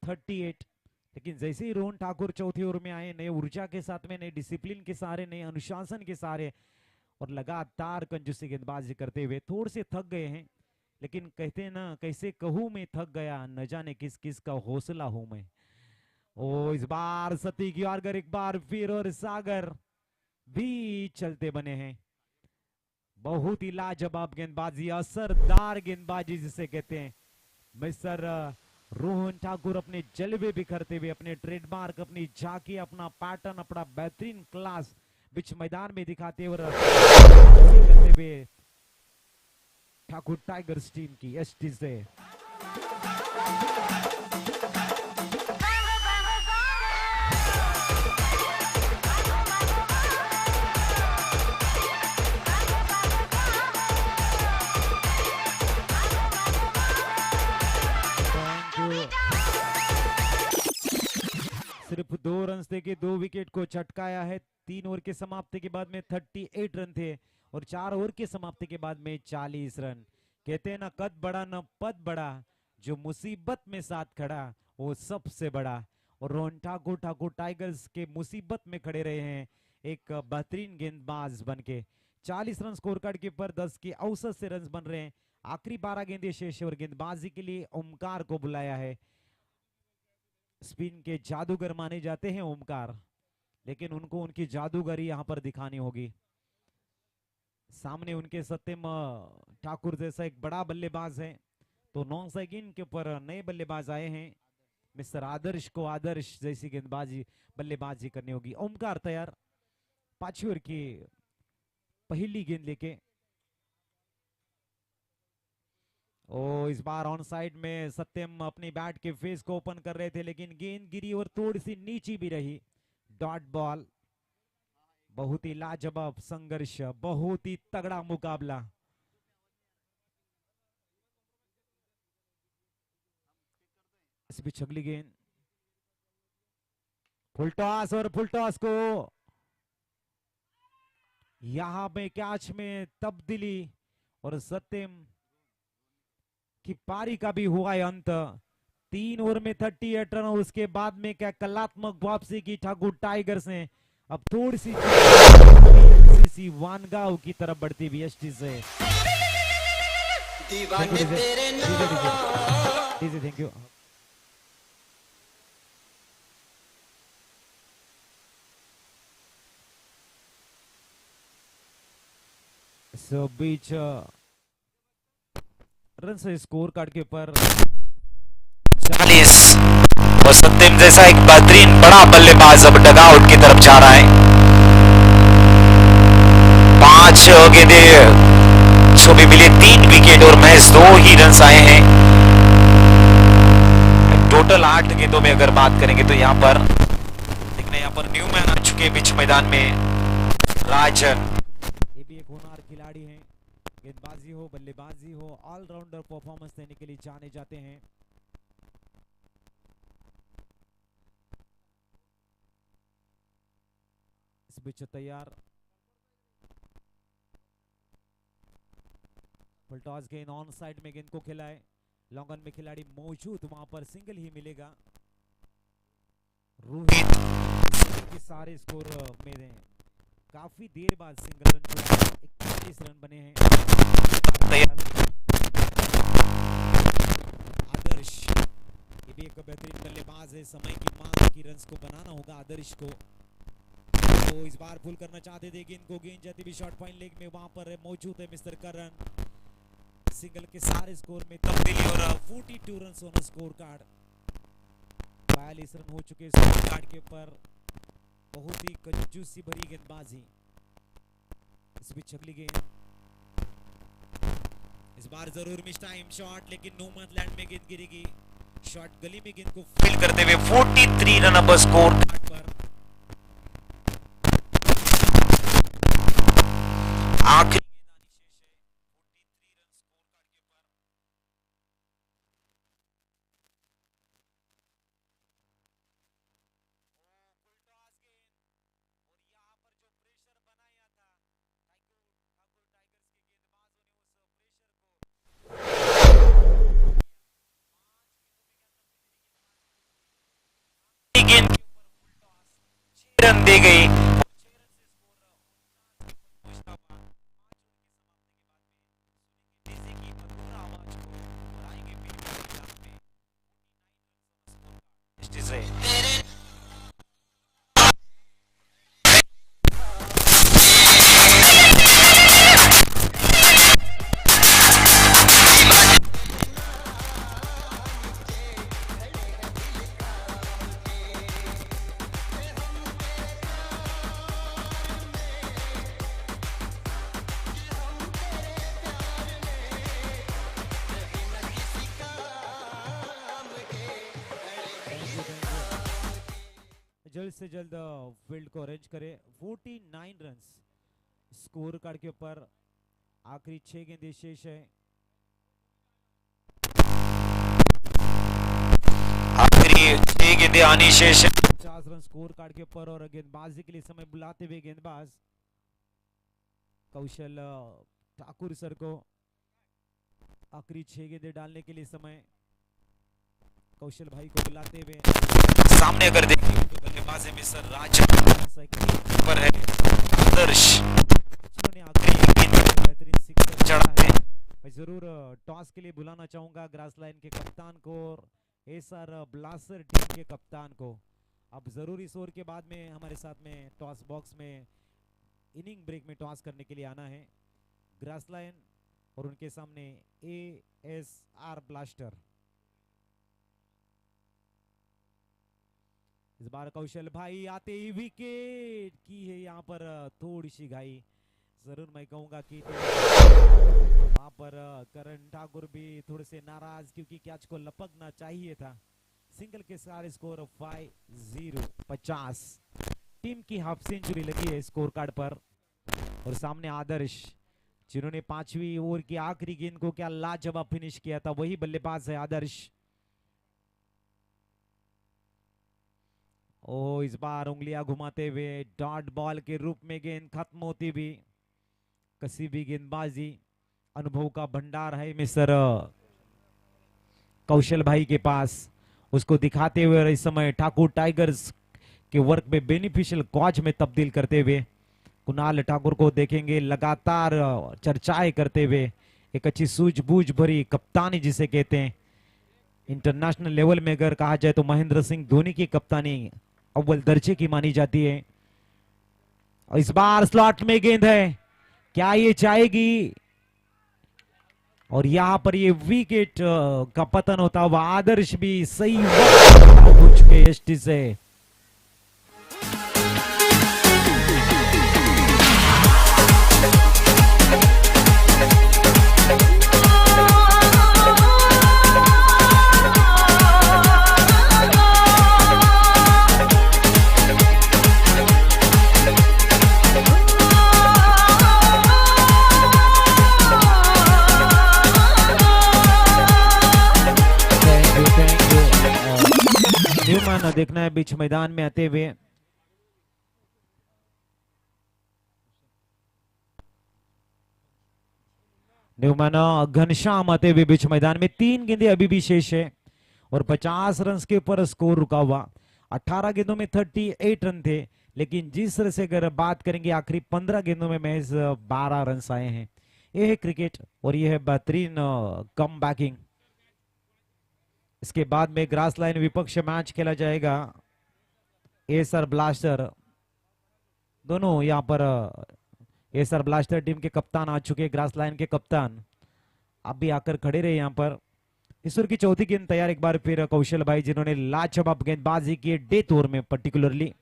38, लेकिन जैसे ही रोहन ठाकुर चौथे ओवर में आए, नए ऊर्जा के साथ में, नए डिसिप्लिन के सहारे, नए अनुशासन के सहारे और लगातार कंजूसी गेंदबाजी करते हुए थोड़े से थक गए हैं। लेकिन कहते हैं ना, कैसे कहूं मैं थक गया, न जाने किस किस का हौसला हूं मैं। ओ, इस बार सतीक यारगर एक बार फिर और सागर भी चलते बने हैं। बहुत ही लाजवाब गेंदबाजी, असरदार गेंदबाजी जिसे कहते हैं। मिस्टर रोहन ठाकुर अपने जलवे बिखरते हुए, अपने ट्रेडमार्क, अपनी झांकी, अपना पैटर्न, अपना बेहतरीन क्लास बीच मैदान में दिखाते हुए करते हुए ठाकुर टाइगर्स टीम की एसटी से। सिर्फ 2 रन देके 2 विकेट को चटकाया है। 3 ओवर के समाप्ति के बाद में 38 रन थे और 4 ओवर के समाप्ति के बाद में 40 रन। कहते हैं ना, कद बड़ा न पद बड़ा, जो मुसीबत में साथ खड़ा वो सबसे बड़ा। और रोहन ठाकुर टाइगर्स के मुसीबत में खड़े रहे हैं एक बेहतरीन गेंदबाज बनके। 40 रन स्कोर कार्ड के ऊपर 10 के औसत से रन बन रहे हैं। आखिरी 12 गेंदें शेष और गेंदबाजी के लिए ओमकार को बुलाया है। स्पिन के जादूगर माने जाते हैं ओमकार, लेकिन उनको उनकी जादूगरी यहां पर दिखानी होगी। सामने उनके सत्यम ठाकुर जैसा एक बड़ा बल्लेबाज है, तो 9 सेकंड के ऊपर नए बल्लेबाज आए हैं। मिस्टर आदर्श को आदर्श जैसी गेंदबाजी बल्लेबाजी करनी होगी। ओमकार तैयार, 5 ओवर की पहली गेंद लेके। ओ, इस बार ऑन साइड में सत्यम अपनी बैट के फेस को ओपन कर रहे थे, लेकिन गेंद गिरी और थोड़ी सी नीची भी रही। Dot ball. बहुत ही लाजवाब संघर्ष, बहुत ही तगड़ा मुकाबला। इस बीच अगली गेंद, फुल टॉस और फुल टॉस को यहां पे कैच में तब्दीली और सत्यम की पारी का भी हुआ है अंत। 3 ओवर में 38 रन और उसके बाद में क्या कलात्मक वापसी की ठाकुर टाइगर्स ने। अब थोड़ी सी वानगांव की तरफ बढ़ती हुई एसटी से। Thank you. So beach run से स्कोर कार्ड के ऊपर 40 और सत्यम जैसा एक बेहतरीन बड़ा बल्लेबाज अब डगआउट की तरफ जा रहा है। 5 गेंदें जो भी मिले, 3 विकेट और महज 2 ही रन आए हैं। टोटल 8 गेंदों में अगर बात करेंगे तो यहाँ पर देखना, यहाँ पर न्यूमैन आ चुके बीच मैदान में। राजन ये भी एक होनहार खिलाड़ी हैं, गेंदबाजी हो बल्लेबाजी हो ऑलराउंडर परफॉर्मेंस देने के लिए जाने जाते हैं। इस बीच तैयार फुल टॉस गेंद ऑन साइड में गेंद को खेला है, लॉन्ग ऑन में खिलाड़ी मौजूद, वहां पर सिंगल ही मिलेगा। रोहित के सारे स्कोर में काफी देर बाद सिंगल रन छूटा, 41 रन बने हैं। आदर्श ये भी एक बेहतरीन बल्लेबाज है, समय की मांग की रन्स को बनाना होगा आदर्श को। तो इस बार पुल करना चाहते थे गेंद को, गेंद जाती भी शॉर्ट पॉइंट लेग में, वहां पर मौजूद है मिस्टर करण। सिंगल के सारे स्कोर में तब्दीली और 42 run on score card, 42 run हो चुके स्कोर कार्ड के ऊपर। बहुत ही कंजूसी भरी गेंदबाजी। इस बीच अगली गेंद, इस बार जरूर मिस टाइम शॉट, लेकिन नो मंथ लैंड में गेंद गिरेगी। शॉट गली में गेंद को फील्ड करते हुए 43 रन अब स्कोर कार्ड पर। आखिरी गेंद रन दे गई। जल्द से जल्द फील्ड को अरेंज करे। 49 रन्स स्कोर कार्ड के ऊपर, आखिरी 6 गेंदें शेष है। आखिरी 6 गेंदें आनी शेष है। 50 रन स्कोर कार्ड के ऊपर, और गेंदबाजी के लिए समय बुलाते हुए गेंदबाज कौशल ठाकुर सर को आखिरी 6 गेंदें डालने के लिए समय कौशल भाई को बुलाते हुए। सामने अगर देखें तो बल्लेबाज है मिस्टर राज पर है आदर्श, जिन्होंने आखिरी बेहतरीन सिक्सर चढ़ा है। मैं जरूर टॉस के लिए बुलाना चाहूंगा ग्रास लाइन के कप्तान को और एसआर ब्लास्टर टीम के कप्तान को। अब जरूर इस ओवर के बाद में हमारे साथ में टॉस बॉक्स में इनिंग ब्रेक में टॉस करने के लिए आना है ग्रास लाइन, और उनके सामने एएसआर ब्लास्टर। इस बार कौशल भाई आते ही विकेट की है, यहाँ पर थोड़ी सी घाई, जरूर मैं कहूंगा कि वहां पर करण ठाकुर भी थोड़े से नाराज, क्योंकि कैच को लपकना चाहिए था। सिंगल के सारे स्कोर 5-0 50। टीम की हाफ सेंचुरी लगी है स्कोर कार्ड पर, और सामने आदर्श जिन्होंने 5वीं ओवर की आखिरी गेंद को क्या लाजवाब फिनिश किया था, वही बल्लेबाज है आदर्श। ओ इस बार उंगलियां घुमाते हुए डॉट बॉल के रूप में गेंद खत्म होती भी, कसी भी गेंदबाजी, अनुभव का भंडार है मिस्टर कौशल भाई के पास, उसको दिखाते हुए इस समय ठाकुर टाइगर्स के वर्क में बेनिफिशियल कॉज में तब्दील करते हुए कुणाल ठाकुर को देखेंगे लगातार चर्चाएं करते हुए। एक अच्छी सूझबूझ भरी कप्तानी जिसे कहते हैं, इंटरनेशनल लेवल में अगर कहा जाए तो महेंद्र सिंह धोनी की कप्तानी अव्वल दर्जे की मानी जाती है। और इस बार स्लॉट में गेंद है, क्या ये जाएगी? और यहां पर ये विकेट का पतन होता हुआ आदर्श भी सही हो चुके एसटी से। देखना है बीच मैदान में आते हुए न्यूमैन घनश्याम आते हुए बीच मैदान में 3 गेंदें अभी भी शेष है और 50 रन के ऊपर स्कोर रुका हुआ। 18 गेंदों में 38 रन थे, लेकिन जिस तरह से अगर बात करेंगे आखिरी 15 गेंदों में महज 12 रन आए हैं। यह है क्रिकेट और यह है बेहतरीन कम बैकिंग। इसके बाद में ग्रास लाइन विपक्ष मैच खेला जाएगा। एसआर ब्लास्टर दोनों यहाँ पर एसआर ब्लास्टर टीम के कप्तान आ चुके, ग्रास लाइन के कप्तान आप भी आकर खड़े रहे यहाँ पर। ईश्वर की चौथी गेंद तैयार, एक बार फिर कौशल भाई जिन्होंने लाजवाब गेंदबाजी की डेथ ओवर में पर्टिकुलरली।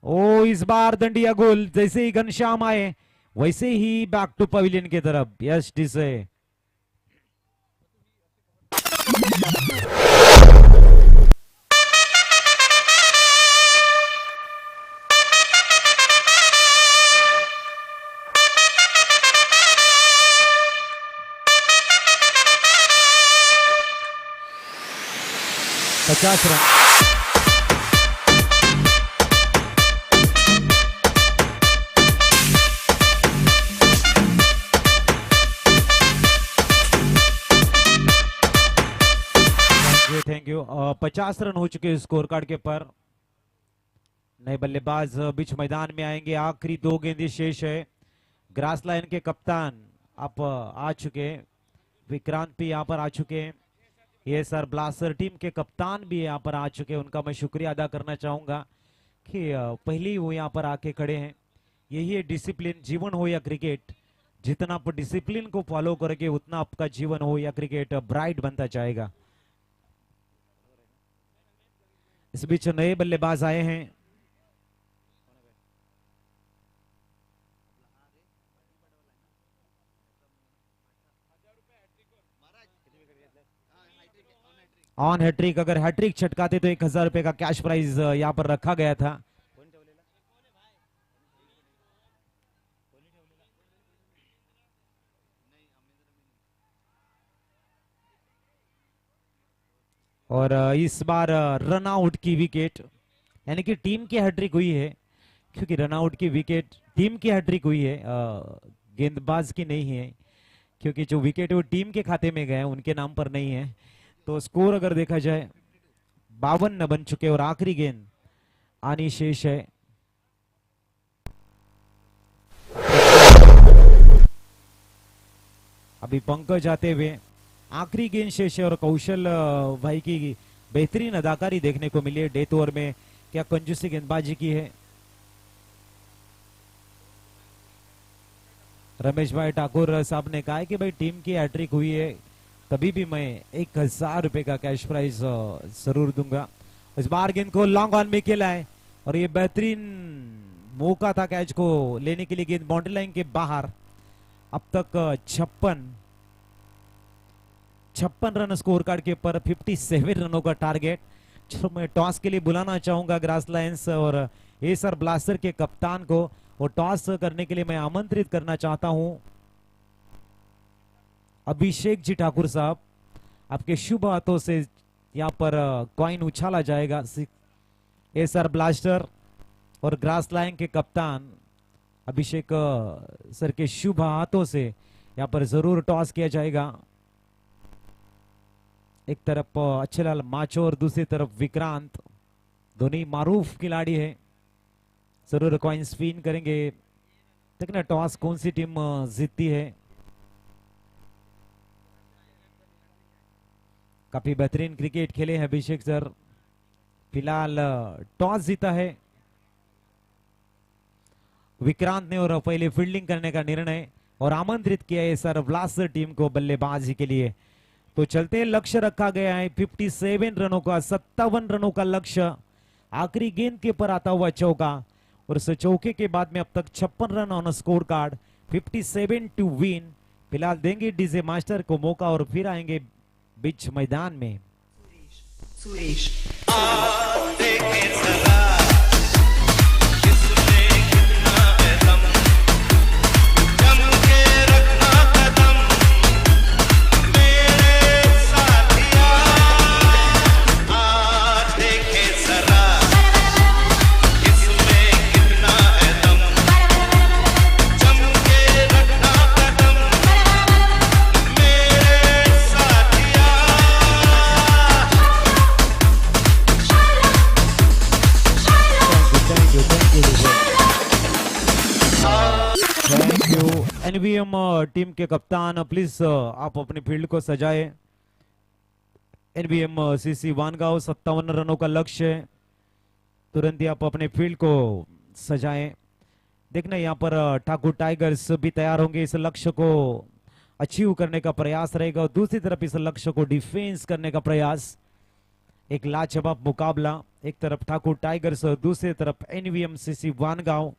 ओ इस बार दंडिया गोल, जैसे ही घनश्याम आए वैसे ही बैक टू पवेलियन की तरफ। यस डी से पचास रन। Thank you. 50 रन हो चुके स्कोर कार्ड के पर। नए बल्लेबाज बीच मैदान में आएंगे। आखिरी 2 गेंदें शेष है। ग्रास लाइन के कप्तान आप आ चुके, विक्रांत भी यहाँ पर आ चुके, ये सर ब्लास्टर टीम के कप्तान भी यहाँ पर आ चुके। उनका मैं शुक्रिया अदा करना चाहूंगा कि पहले वो यहाँ पर आके खड़े हैं। यही है डिसिप्लिन, जीवन हो या क्रिकेट, जितना आप डिसिप्लिन को फॉलो करोगे उतना आपका जीवन हो या क्रिकेट ब्राइट बनता जाएगा। इस बीच नए बल्लेबाज आए हैं। ऑन हैट्रिक, अगर हैट्रिक छटकाते तो 1000 रुपए का कैश प्राइज यहां पर रखा गया था। और इस बार रन आउट की विकेट, यानी कि टीम की हैट्रिक हुई है, क्योंकि रन आउट की विकेट टीम की हैट्रिक हुई है, गेंदबाज की नहीं है, क्योंकि जो विकेट है वो टीम के खाते में गए, उनके नाम पर नहीं है। तो स्कोर अगर देखा जाए 52 बन चुके और आखिरी गेंद आनी शेष है। अभी पंकज आते हुए, आखिरी गेंद शेष है और कौशल भाई की बेहतरीन अदाकारी देखने को मिली है डेथ ओवर में। क्या कंजूसी गेंदबाजी की है। रमेश भाई ठाकुर साहब ने कहा है कि भाई टीम की हैट्रिक हुई है तभी भी मैं 1000 रुपए का कैश प्राइज जरूर दूंगा। इस बार गेंद को लॉन्ग ऑन में खेला है और ये बेहतरीन मौका था कैच को लेने के लिए। गेंद बाउंड्री लाइन के बाहर। अब तक 56 रन स्कोर कार्ड के ऊपर, 57 रनों का टारगेट। जो मैं टॉस के लिए बुलाना चाहूंगा ग्रास लायंस और एसआर ब्लास्टर के कप्तान को, और टॉस करने के लिए मैं आमंत्रित करना चाहता हूं अभिषेक जी ठाकुर साहब। आपके शुभ हाथों से यहाँ पर कॉइन उछाला जाएगा। एसआर ब्लास्टर और ग्रास लाइन के कप्तान अभिषेक सर के शुभ हाथों से यहाँ पर जरूर टॉस किया जाएगा। एक तरफ अच्छेलाल माचो और दूसरी तरफ विक्रांत, दोनों मारूफ खिलाड़ी है। जरूर कॉइन स्पिन करेंगे, देखना टॉस कौन सी टीम जीतती है। काफी बेहतरीन क्रिकेट खेले हैं अभिषेक सर। फिलहाल टॉस जीता है विक्रांत ने और पहले फील्डिंग करने का निर्णय और आमंत्रित किया है सर ब्लास्टर टीम को बल्लेबाजी के लिए। तो चलते लक्ष्य रखा गया है 57 रनों का, 57 रनों का लक्ष्य। आखिरी गेंद के पर आता हुआ चौका और इस चौके के बाद में अब तक 56 run on score card, 57 to win. फिलहाल देंगे डीजे मास्टर को मौका और फिर आएंगे बीच मैदान में। सुरेश रखना एनवीएम टीम के कप्तान प्लीज आप अपनी फील्ड को सजाए। एनवीएम सीसी वानगांव 57 रनों का लक्ष्य है, तुरंत ही आप अपने फील्ड को सजाएं। देखना यहाँ पर ठाकुर टाइगर्स भी तैयार होंगे, इस लक्ष्य को अचीव करने का प्रयास रहेगा और दूसरी तरफ इस लक्ष्य को डिफेंस करने का प्रयास। एक लाजवाब मुकाबला, एक तरफ ठाकुर टाइगर्स और दूसरी तरफ एनवीएम सीसी वानगांव।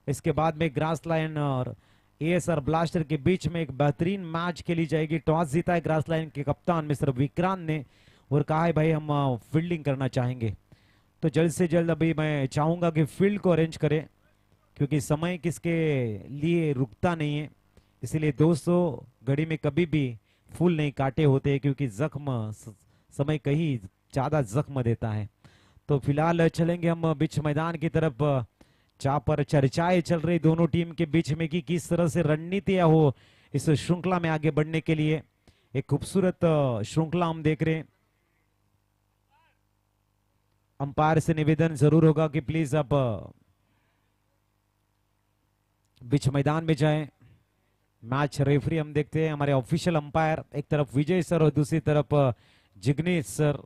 इसके बाद में ग्रास लाइन और एएसआर ब्लास्टर के बीच में एक बेहतरीन मैच खेली जाएगी। टॉस जीता है ग्रास लाइन के कप्तान मिस्टर विक्रांत ने और कहा है भाई हम फील्डिंग करना चाहेंगे, तो जल्द से जल्द अभी मैं चाहूंगा कि फील्ड को अरेंज करें क्योंकि समय किसके लिए रुकता नहीं है। इसीलिए दोस्तों घड़ी में कभी भी फूल नहीं काटे होते क्योंकि जख्म समय कहीं ज्यादा जख्म देता है। तो फिलहाल चलेंगे हम बीच मैदान की तरफ जहां पर चर्चाएं चल रही दोनों टीम के बीच में कि किस तरह से रणनीतियां हो इस श्रृंखला में आगे बढ़ने के लिए। एक खूबसूरत श्रृंखला हम देख रहे हैं। अंपायर से निवेदन जरूर होगा कि प्लीज आप बीच मैदान में जाएं। मैच रेफरी हम देखते हैं हमारे ऑफिशियल अंपायर, एक तरफ विजय सर और दूसरी तरफ जिग्नेश सर,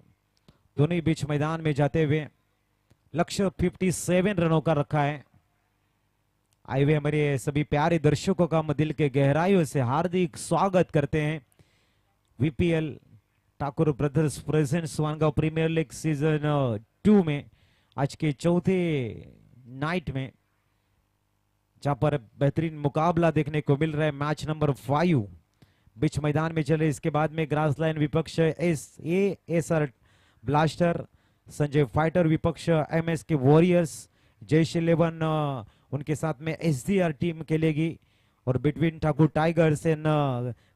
दोनों ही बीच मैदान में जाते हुए। लक्ष्य 57 रनों का रखा है। आए हुए हमारे सभी प्यारे दर्शकों का हम दिल के गहराइयों से हार्दिक स्वागत करते हैं VPL Thakur brothers presents Vangaon premier league season 2 में आज के चौथे नाइट में, जहां पर बेहतरीन मुकाबला देखने को मिल रहा है। मैच नंबर 5 बीच मैदान में चले। इसके बाद में ग्रास लाइन विपक्ष एएसआर ब्लास्टर, संजय फाइटर विपक्ष एमएस के वॉरियर्स, जैश 11 उनके साथ में एसडीआर टीम खेलेगी और between Thakur tigers and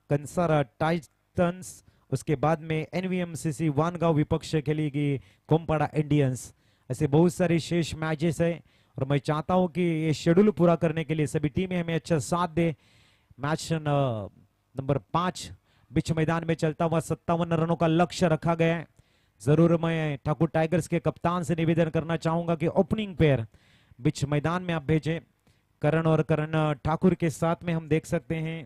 Kansara Titans. उसके बाद में एनवीएमसीसी वानगांव विपक्ष खेलेगी कोमपाड़ा इंडियंस। ऐसे बहुत सारे शेष मैचेस है और मैं चाहता हूं कि ये शेड्यूल पूरा करने के लिए सभी टीमें हमें अच्छा साथ दे। मैच नंबर 5 बीच मैदान में चलता हुआ 57 रनों का लक्ष्य रखा गया है। जरूर मैं ठाकुर टाइगर्स के कप्तान से निवेदन करना चाहूंगा कि ओपनिंग पेयर बीच मैदान में आप भेजें। करण और करण ठाकुर के साथ में हम देख सकते हैं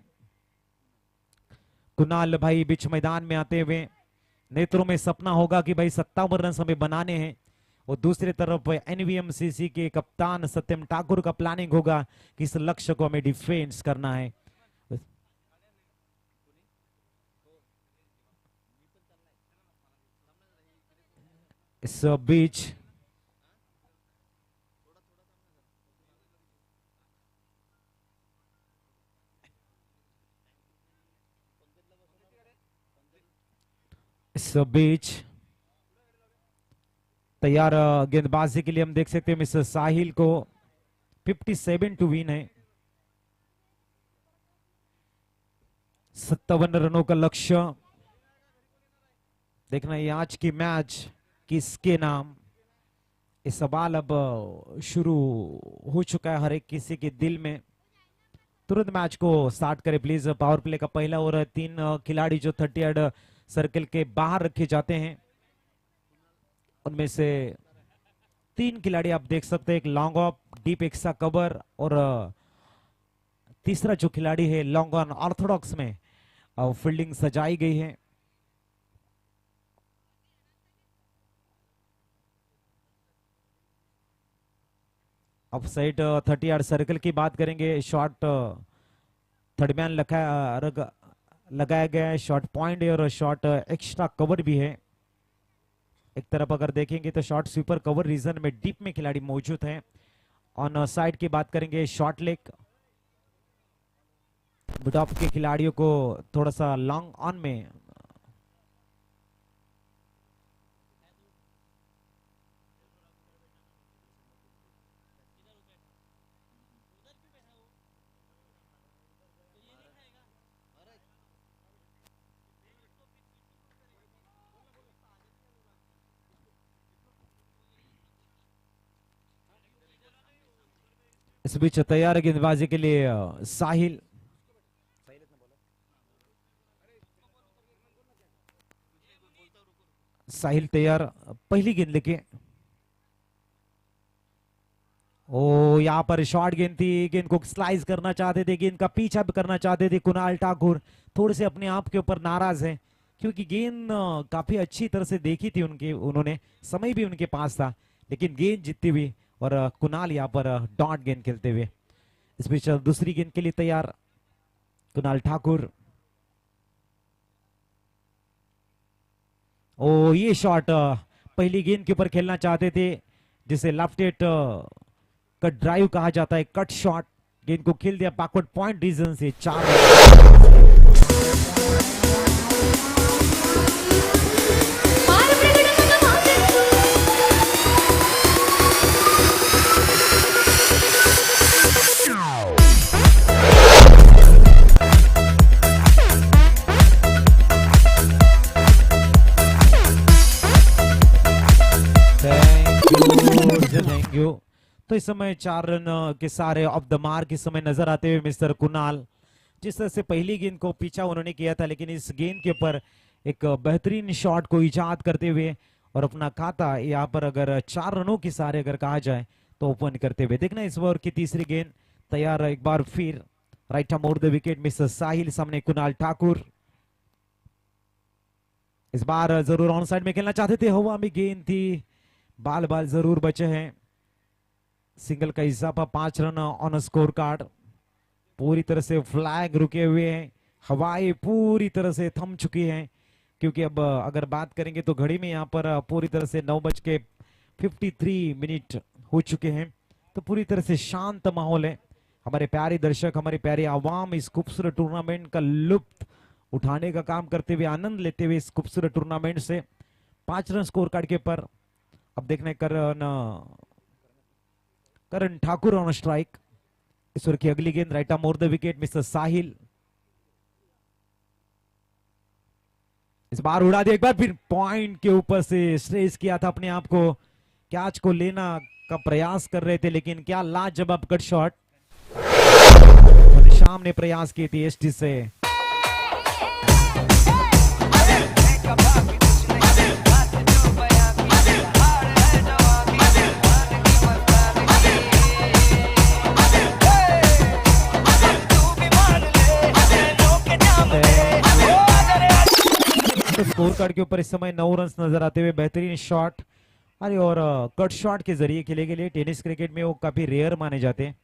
कुणाल भाई बीच मैदान में आते हुए। नेत्रों में सपना होगा कि भाई 57 रन हमें बनाने हैं और दूसरी तरफ एनवीएमसीसी के कप्तान सत्यम ठाकुर का प्लानिंग होगा कि इस लक्ष्य को हमें डिफेंस करना है। इस बीच तैयार गेंदबाजी के लिए हम देख सकते हैं मिस्टर साहिल को 57 टू विन है। 57 रनों का लक्ष्य। देखना ये आज की मैच किसके नाम, ये सवाल अब शुरू हो चुका है हर एक किसी के दिल में। तुरंत मैच को स्टार्ट करें प्लीज। पावर प्ले का पहला ओवर है। 3 खिलाड़ी जो 30 यार्ड सर्कल के बाहर रखे जाते हैं, उनमें से 3 खिलाड़ी आप देख सकते हैं, एक long off deep extra cover और तीसरा जो खिलाड़ी है लॉन्ग ऑन ऑर्थोडॉक्स में फील्डिंग सजाई गई है। ऑफ साइड 30 यार्ड सर्कल की बात करेंगे। शॉट थर्ड मैन लगाया गया है, शॉट पॉइंट है और शॉट एक्स्ट्रा कवर भी है। एक तरफ अगर देखेंगे तो शॉट स्वीपर कवर रीजन में डीप में खिलाड़ी मौजूद हैं। ऑन साइड की बात करेंगे शॉर्ट लेग मिड ऑफ के खिलाड़ियों को थोड़ा सा लॉन्ग ऑन में इस बीच तैयार गेंदबाजी के लिए साहिल। साहिल तैयार, पहली गेंद लेके। ओ यहाँ पर शॉर्ट गेंद थी, गेंद को स्लाइस करना चाहते थे, गेंद का पीछा भी करना चाहते थे कुणाल ठाकुर। थोड़े से अपने आप के ऊपर नाराज है क्योंकि गेंद काफी अच्छी तरह से देखी थी उन्होंने, समय भी उनके पास था, लेकिन गेंद जीतती हुई और कुणाल यहाँ पर डॉट गेंद खेलते हुए। इस बीच दूसरी गेंद के लिए तैयार कुणाल ठाकुर। ओ ये शॉट पहली गेंद के ऊपर खेलना चाहते थे, जिसे लेफ्ट हैंड कट ड्राइव कहा जाता है, कट शॉट। गेंद को खेल दिया बैकवर्ड पॉइंट रीजन से 4। Thank you. तो इस समय 4 रन के सारे ऑफ द मार्क इस समय नजर आते हुए मिस्टर कुणाल। जिस तरह से पहली गेंद को पीछा उन्होंने किया था, लेकिन इस गेंद के ऊपर एक बेहतरीन शॉट को इजाद करते हुए और अपना खाता यहाँ पर अगर 4 रनों के सारे अगर कहा जाए तो ओपन करते हुए। देखना इस ओवर की तीसरी गेंद तैयार, एक बार फिर right arm over the wicket mister Sahil, सामने कुणाल ठाकुर। इस बार जरूर ऑन साइड में खेलना चाहते थे, हवा में गेंद थी, बाल बाल जरूर बचे हैं। सिंगल का इजाफा 5 रन ऑन स्कोर कार्ड। पूरी तरह से फ्लैग रुके हुए हैं, हवाएं पूरी तरह से थम चुकी हैं, क्योंकि अब अगर बात करेंगे तो घड़ी में यहाँ पर पूरी तरह से 9:53 हो चुके हैं। तो पूरी तरह से शांत माहौल है। हमारे प्यारे दर्शक, हमारे प्यारे आवाम इस खूबसूरत टूर्नामेंट का लुत्फ उठाने का काम करते हुए, आनंद लेते हुए इस खूबसूरत टूर्नामेंट से। 5 रन स्कोर कार्ड के पर अब देखने करण ठाकुर ऑन स्ट्राइक। इस ओवर की अगली गेंद right arm over the wicket mister Sahil. इस बार उड़ा दिया, एक बार फिर पॉइंट के ऊपर से स्ट्रेस किया था अपने आप को, कैच को लेना का प्रयास कर रहे थे, लेकिन क्या लाजवाब कट शॉट शाम ने प्रयास की थी एसटी से। स्कोर कार्ड के ऊपर इस समय 9 रन नजर आते हुए। बेहतरीन शॉट, अरे और कट शॉट के जरिए खेले के लिए टेनिस क्रिकेट में वो काफी रेयर माने जाते हैं।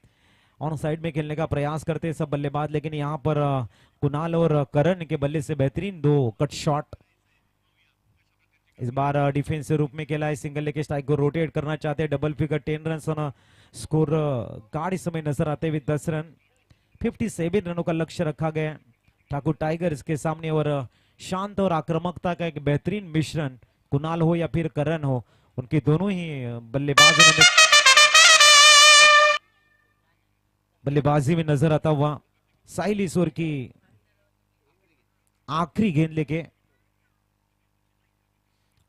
ऑन साइड में खेलने का प्रयास करते हैं सब बल्लेबाज, लेकिन यहाँ पर कुणाल और करण के बल्ले से बेहतरीन 2 कट शॉट। इस बार डिफेंस रूप में खेला है, सिंगल लेके स्ट्राइक को रोटेट करना चाहते हैं। Double figure 10 run score card इस समय नजर आते हुए। 10 रन 57 रनों का लक्ष्य रखा गया ठाकुर टाइगर्स के सामने। और शांत और आक्रामकता का एक बेहतरीन मिश्रण, कुणाल हो या फिर करण हो, उनके दोनों ही बल्लेबाजी में नजर आता हुआ। साहिल इस ओवर की आखिरी गेंद लेके,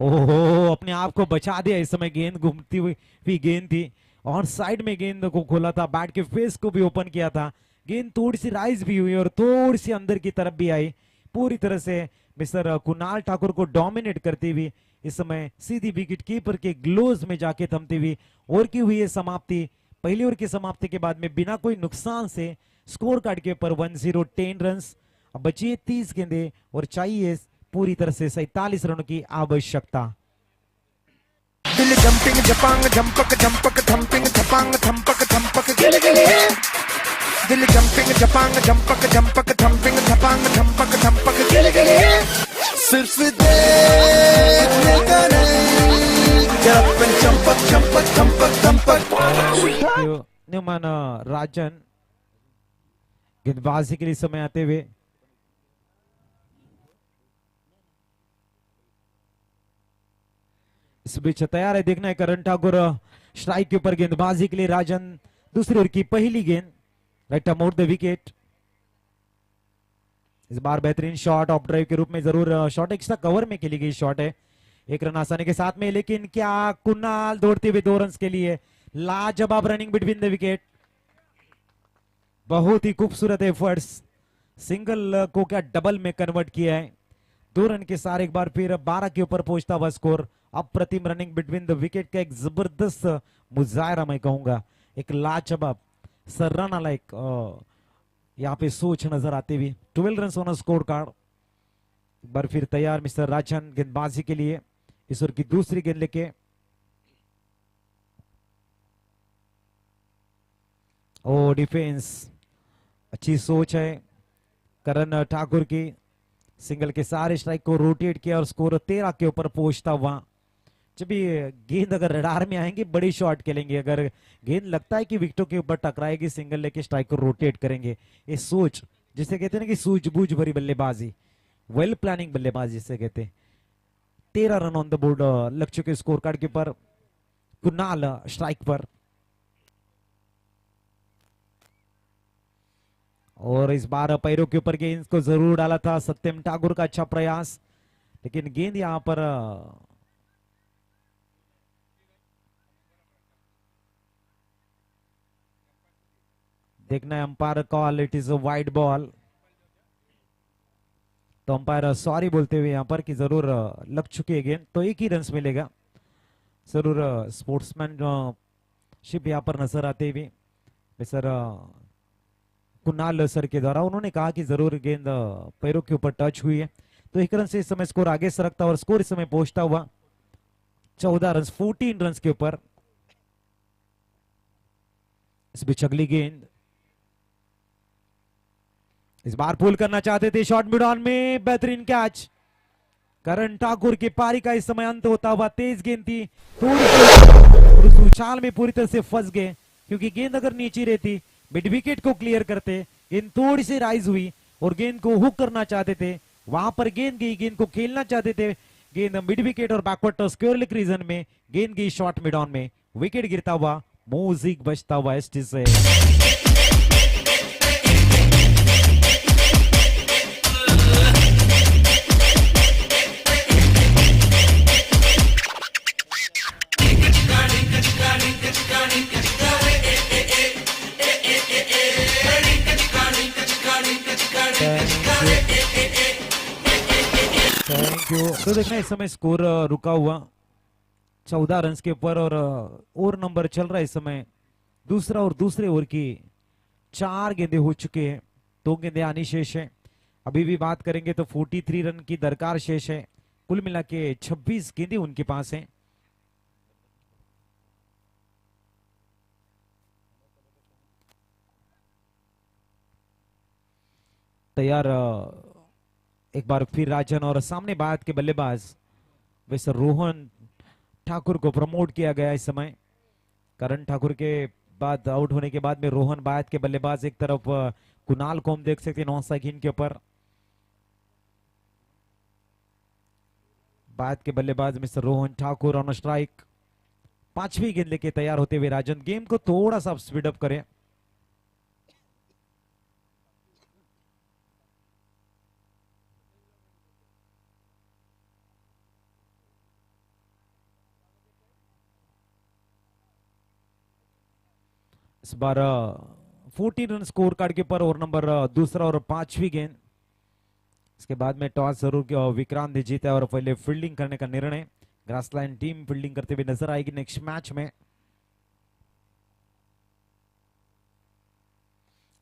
ओहो अपने आप को बचा दिया। इस समय गेंद घूमती हुई गेंद थी, और साइड में गेंद को खोला था, बैट के फेस को भी ओपन किया था। गेंद थोड़ी सी राइज भी हुई और थोड़ी सी अंदर की तरफ भी आई। पूरी तरह से मिस्टर कुणाल ठाकुर को डोमिनेट करती हुई इस समय सीधी विकेट कीपर के ग्लोव्स में जाके थमती हुई ओवर की हुई है समाप्ति। पहली ओवर की समाप्ति के बाद में बिना कोई नुकसान से स्कोर कार्ड के ऊपर 10 रन। अब बची है 30 गेंदें और चाहिए पूरी तरह से 47 रनों की आवश्यकता। दिल जंपिंग जपांग झंपक झंपक थंपिंग थपांग थंपक थंपक गिल गिल दिल जंपिंग जपांग झंपक झंपक थंपिंग थपांग थंपक थंपक गिल गिल सिर्फ देखने का नहीं जपन चंपक चंपक थंपक थंपक। न्यूमैन राजन गेंदबाजी के लिए समय आते हुए। इस बीच तैयार है, देखना है करण ठाकुर स्ट्राइक के ऊपर गेंदबाजी के लिए। राजन दूसरी ओवर की पहली गेंद right arm over the wicket. इस बार बेहतरीन शॉट ऑफ ड्राइव के रूप में, जरूर शॉट एक्स्ट्रा कवर में खेली गई शॉट है, 1 रन आसानी के साथ में। लेकिन क्या कुणाल दौड़ते हुए 2 रन के लिए, लाजवाब रनिंग बिटवीन द विकेट, बहुत ही खूबसूरत एफर्ट्स। सिंगल को क्या डबल में कन्वर्ट किया है। 2 रन के साथ एक बार फिर 12 के ऊपर पहुंचता हुआ स्कोर। अप्रतिम रनिंग बिटवीन द विकेट का एक जबरदस्त मुजाहरा मैं कहूंगा। एक लाजवाब सराहना एक यहाँ पे सोच नजर आते हुए 12 रन ऑन स्कोर कार्ड। एक बार फिर तैयार मिस्टर राजन गेंदबाजी के लिए, इस ओवर की दूसरी गेंद लेके। ओ डिफेंस, अच्छी सोच है करण ठाकुर की, सिंगल के सारे स्ट्राइक को रोटेट किया और स्कोर 13 के ऊपर पहुंचता हुआ। जब ये गेंद अगर रडार में आएंगे बड़ी शॉट खेलेंगे, अगर गेंद लगता है कि विकेटों के ऊपर टकराएगी सिंगल लेके स्ट्राइक को रोटेट करेंगे। ये सोच जिसे कहते हैं ना कि सूझबूझ भरी बल्लेबाजी, वेल प्लानिंग बल्लेबाजी जिसे कहते हैं। 13 रन ऑन द बोर्ड लग चुके स्कोर कार्ड के ऊपर। कुणाल स्ट्राइक पर, और इस बार पैरों के ऊपर गेंद को जरूर डाला था सत्यम ठाकुर का अच्छा प्रयास, लेकिन गेंद यहां पर देखना है umpire call, it is a wide ball. तो अंपायर सॉरी बोलते हुए यहां पर कि जरूर लग चुकी है गेंद, तो एक ही रन मिलेगा। जरूर स्पोर्ट्समैन शिप यहां पर नजर आते हुए सर कुणाल सर के द्वारा उन्होंने कहा कि जरूर गेंद पैरों के ऊपर टच हुई है। तो एक रन से इस समय स्कोर आगे सरकता और स्कोर इस समय पहुंचता हुआ 14 रन 14 रन के ऊपर। इस बीच अगली गेंद, इस बार पुल करना चाहते थे शॉर्ट मिड ऑन में, बेहतरीन कैच। करण ठाकुर की पारी का इस समय अंत होता हुआ। तेज गेंद थी, थोड़ी सी उछाल में पूरी तरह से फंस गए, क्योंकि गेंद अगर नीचे रहती मिड विकेट को क्लियर करते। गेंद थोड़ी सी राइज हुई और गेंद को हुक करना चाहते थे, वहां पर गेंद गई, गेंद को खेलना चाहते थे। गेंद मिड विकेट और बैकवर्ड स्क्वायर लेग रीजन में गेंद गई शॉर्ट मिड ऑन में, विकेट गिरता हुआ, म्यूजिक बजता हुआ एसटी से। Thank you. तो देखना इस समय स्कोर रुका हुआ 14 रन के ऊपर, और ओवर नंबर चल रहा है इस समय दूसरा, और दूसरे ओवर की 4 गेंदें हो चुके हैं, 2 गेंदें आनी शेष है। अभी भी बात करेंगे तो 43 रन की दरकार शेष है। कुल मिला के 26 गेंदें उनके पास हैं। तैयार एक बार फिर राजन, और सामने बात के बल्लेबाज वैसे रोहन ठाकुर को प्रमोट किया गया इस समय। करण ठाकुर के बाद आउट होने के बाद में रोहन बायत के बल्लेबाज, एक तरफ कुणाल को हम देख सकते हैं 9 सेकंड के ऊपर। बायत के बल्लेबाज mister Rohan Thakur on strike. 5वीं गेंद लेके तैयार होते हुए राजन, गेम को थोड़ा सा स्पीड अप करें। इस बार 14 रन स्कोर कार्ड के ऊपर ओवर नंबर दूसरा और 5वीं गेंद। इसके बाद में टॉस जरूर विक्रांत ने जीता और पहले फील्डिंग करने का निर्णय। ग्रासलैंड टीम फील्डिंग करते हुए नजर आएगी नेक्स्ट मैच में।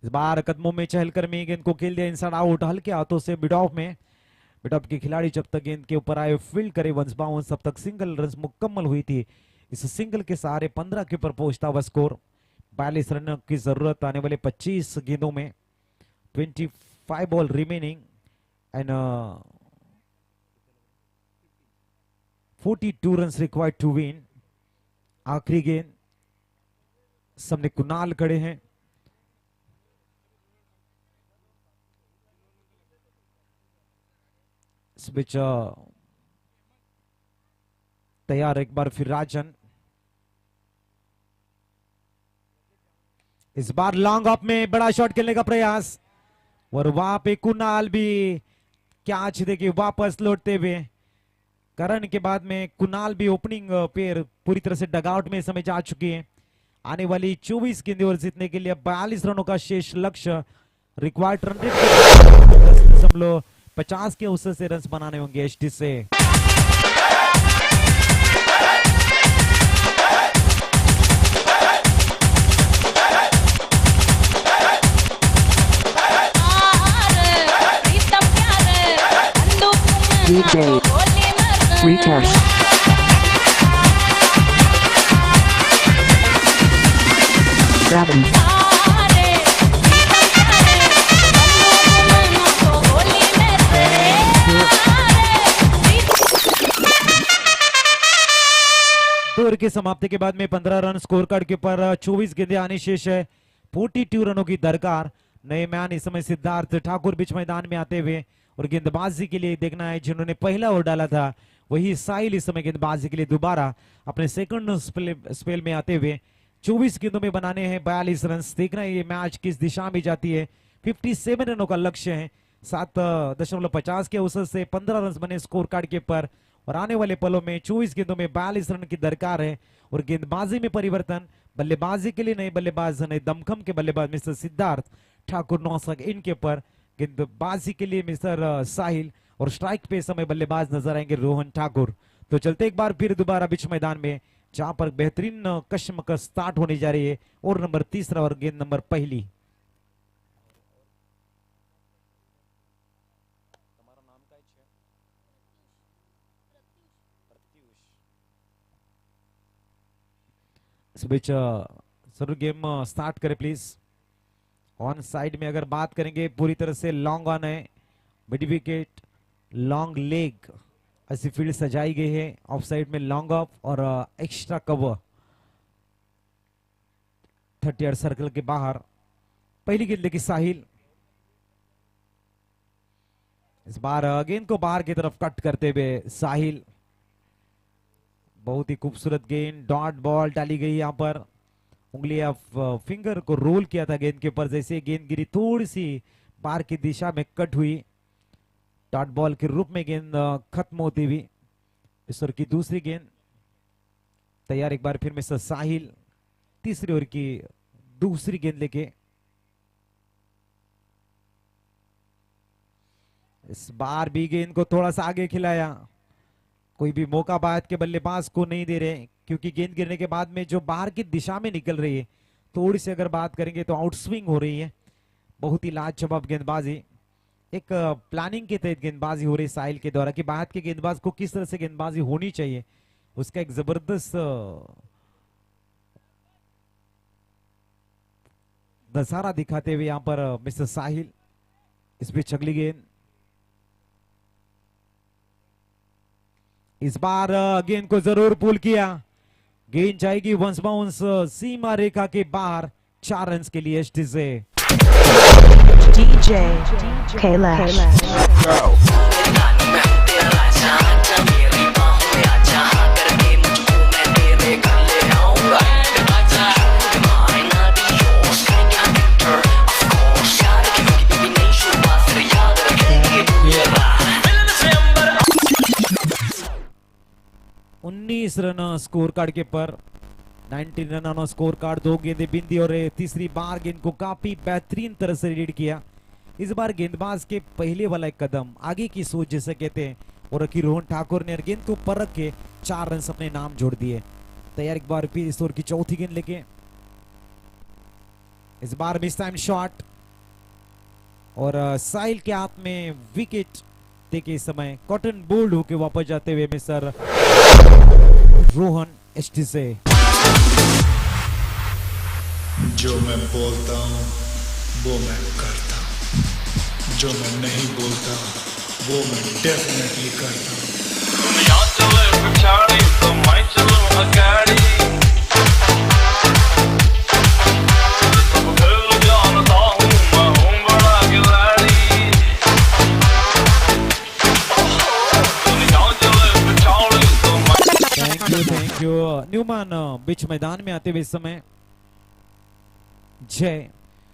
इस बार कदमों में चहलकर में गेंद को खेल दिया इनसाइड आउट, हल्के हाथों से मिड ऑफ में। मिड ऑफ के खिलाड़ी जब तक गेंद के ऊपर आए फील्ड करे वंस बाउंस, तब तक सिंगल रन मुकम्मल हुई थी। इस सिंगल के सहारे 15 के ऊपर पहुंचता हुआ स्कोर। 42 रन की जरूरत आने वाले 25 गेंदों में। 25 ball remaining and 42 run required to win. आखिरी गेंद, सामने कुणाल खड़े हैं। इस बीच तैयार एक बार फिर राजन। इस बार लॉन्ग ऑफ में बड़ा शॉट खेलने का प्रयास, और वहां पे कुणाल भी कैच देके वापस लौटते हुए। करण के बाद में कुणाल भी ओपनिंग पेयर पूरी तरह से डगआउट में समय जा चुकी है। आने वाली 24 गेंदें और जीतने के लिए 42 रनों का शेष लक्ष्य। रिक्वायर्ड रन रेट 50 के उससे से रन बनाने होंगे एसटी से। DJ Rikesh. Gravity. दौर की समाप्ति के बाद में 15 रन स्कोर कार्ड के ऊपर 24 गेंदें आनी शेष है। 42 रनों की दरकार। नए मैन इस समय सिद्धार्थ ठाकुर बीच मैदान में आते हुए और गेंदबाजी के लिए देखना है जिन्होंने पहला ओवर डाला था वही साहिल इस समय गेंदबाजी के लिए दोबारा अपने सेकंड स्पेल में आते हुए 24 गेंदों में बनाने हैं 42 रन। देखना है ये मैच किस दिशा में जाती है। 57 रनों का लक्ष्य है। 7.50 के औसत से 15 रन बने स्कोर कार्ड के ऊपर और आने वाले पलों में 24 गेंदों में 42 रन की दरकार है। और गेंदबाजी में परिवर्तन। बल्लेबाजी के लिए नए बल्लेबाज नए दमखम के बल्लेबाज मिस्टर सिद्धार्थ ठाकुर नौसक इनके ऊपर गेंदबाजी के लिए मिस्टर साहिल और स्ट्राइक पे समय बल्लेबाज नजर आएंगे रोहन ठाकुर। तो चलते एक बार फिर दोबारा बीच मैदान में जहां पर बेहतरीन कश्मकश स्टार्ट होने जा रही है और नंबर तीसरा और गेंद नंबर पहली। इस बीच सर गेम स्टार्ट करें प्लीज। ऑन साइड में अगर बात करेंगे पूरी तरह से लॉन्ग ऑन है। मिड विकेट लॉन्ग लेग ऐसी फील्ड सजाई गई है। ऑफ साइड में लॉन्ग ऑफ और एक्स्ट्रा कवर 30 सर्कल के बाहर। पहली गेंद लेगी साहिल। इस बार गेंद को बाहर की तरफ कट करते हुए साहिल। बहुत ही खूबसूरत गेंद डॉट बॉल डाली गई यहां पर। उंगली फिंगर को रोल किया था गेंद के ऊपर। जैसे गेंद गिरी थोड़ी सी बाहर की दिशा में कट हुई। डॉट बॉल के रूप में गेंद खत्म होती हुई। इस ओवर की दूसरी गेंद तैयार एक बार फिर मिस्टर साहिल। तीसरी ओवर की दूसरी गेंद लेके इस बार भी गेंद को थोड़ा सा आगे खिलाया। कोई भी मौका बाद के बल्लेबाज को नहीं दे रहे क्योंकि गेंद गिरने के बाद में जो बाहर की दिशा में निकल रही है थोड़ी सी अगर बात करेंगे तो आउटस्विंग हो रही है। बहुत ही लाजवाब गेंदबाजी। एक प्लानिंग के तहत गेंदबाजी हो रही है साहिल के द्वारा कि बाहर के गेंदबाज को किस तरह से गेंदबाजी होनी चाहिए उसका एक जबरदस्त नजारा दिखाते हुए यहां पर मिस्टर साहिल। इस बीच अगली गेंद इस बार गेंद को जरूर पुल किया। गेंद जाएगी वंस बाउंस सीमा रेखा के बाहर 4 रन के लिए एसटी से। DJ Kailash. उन्नीस रन स्कोर कार्ड के पर 19 रन ऑन स्कोर कार्ड। 2 गेंदें बिंदी और तीसरी बार गेंद को काफी बेहतरीन तरह से रीड किया। इस बार गेंदबाज के पहले वाला एक कदम आगे की सोच जैसे कहते हैं और रखी रोहन ठाकुर ने गेंद को परख के 4 रन अपने नाम जोड़ दिए। तैयार एक बार फिर इस ओवर की चौथी गेंद लेके इस बार मिस टाइम शॉट और साहिल के हाथ में विकेट देके इस समय कॉटन बोल्ड होके वापस जाते हुए मिस्टर रोहन एसटी से। जो मैं बोलता हूँ वो मैं करता हूँ, जो मैं नहीं बोलता वो मैं डेफिनेटली करता हूँ। दुनिया चले पिछाड़ी तो मैं चलूं अगाड़ी, सब खेल जानता हूँ मैं हूँ बड़ा खिलाड़ी। दुनिया चले पिछाड़ी तो मैं थैंक यू न्यूमैन बीच मैदान में आते हुए इस समय जय।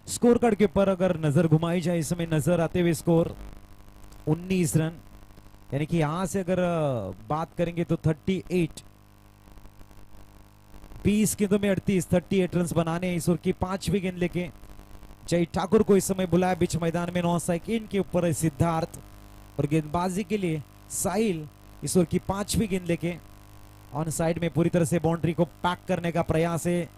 स्कोर कार्ड के ऊपर अगर नजर घुमाई जाए इस समय नजर आते हुए स्कोर 19 रन, यानी कि यहां से अगर बात करेंगे तो 38 20 गेंदों में 38 रन बनाने। इस ओवर की 5वीं गेंद लेके जय ठाकुर को इस समय बुलाया बीच मैदान में। 9 सेकंड के ऊपर है सिद्धार्थ और गेंदबाजी के लिए साहिल। इस ओवर की 5वीं गेंद लेके ऑन साइड में पूरी तरह से बाउंड्री को पैक करने का प्रयास है।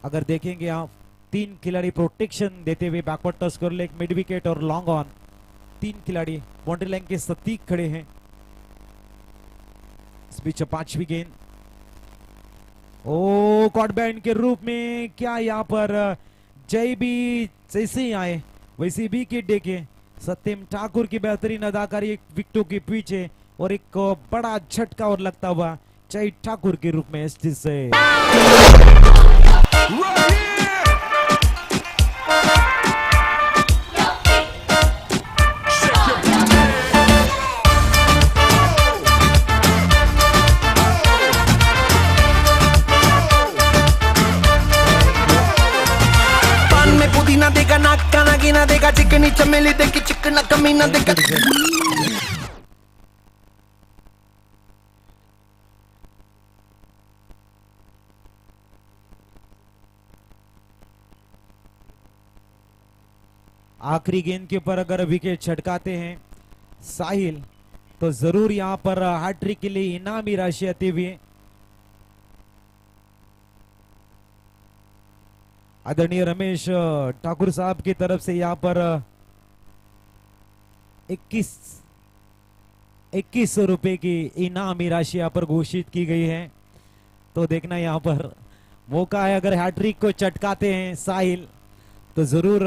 अगर देखेंगे आप 3 खिलाड़ी प्रोटेक्शन देते हुए बैकवर्ड टच कर ले, मिड विकेट और लॉन्ग ऑन। 3 खिलाड़ी बाउंड्री लाइन के सटीक खड़े हैं इस बीच पांचवी गेंद, ओ कॉट बैंड के रूप में क्या यहाँ पर जय भी जैसे ही आए वैसे भी विकेट देखे। सत्यम ठाकुर की बेहतरीन अदाकारी एक विकेटों के पीछे और एक बड़ा झटका और लगता हुआ जय ठाकुर के रूप में एसटी से। पुदीना देगा नाक का नागिना देगा चिकनी चमेली देगी चिकना कमीना देगा। आखिरी गेंद के ऊपर अगर विकेट छटकाते हैं साहिल तो जरूर यहां पर हैट्रिक के लिए इनामी राशि आती हुई। आदरणीय रमेश ठाकुर साहब की तरफ से यहाँ पर 2100 रुपए की इनामी राशि यहाँ पर घोषित की गई है। तो देखना यहाँ पर मौका है, अगर हैट्रिक को चटकाते हैं साहिल तो जरूर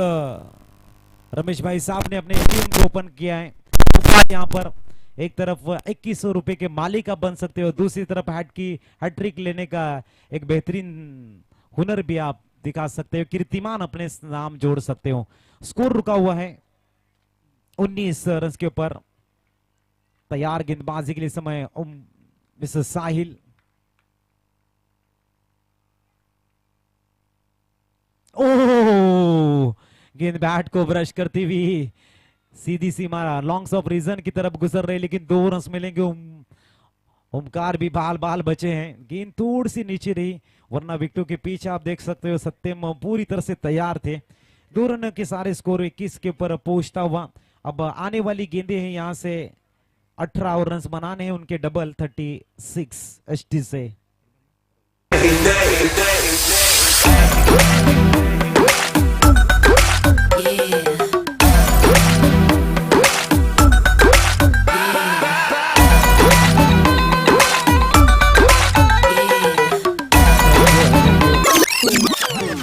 रमेश भाई साहब ने अपने एटीएम को ओपन किया है। यहाँ पर एक तरफ 2100 रुपए के मालिक आप बन सकते हो, दूसरी तरफ हैट्रिक लेने का एक बेहतरीन हुनर भी आप दिखा सकते हो, कीर्तिमान अपने नाम जोड़ सकते हो। स्कोर रुका हुआ है 19 रन के ऊपर। तैयार गेंदबाजी के लिए समय मिस्टर साहिल। ओह, गेंद बैट को ब्रश करती हुई सीधी सी मारा लॉन्ग्स ऑफ रीजन की तरफ गुजर रही, लेकिन 2 रन मिलेंगे। ओमकार भी बाल बचे हैं, गेंद थोड़ी सी नीचे रही, वरना विकेटों के पीछे आप देख सकते हो सत्यम पूरी तरह से तैयार थे। 2 रन के सारे स्कोर 21 के ऊपर पहुंचता हुआ। अब आने वाली गेंदें हैं यहां से 18 रन बनाने हैं, उनके डबल 36 एसटी से।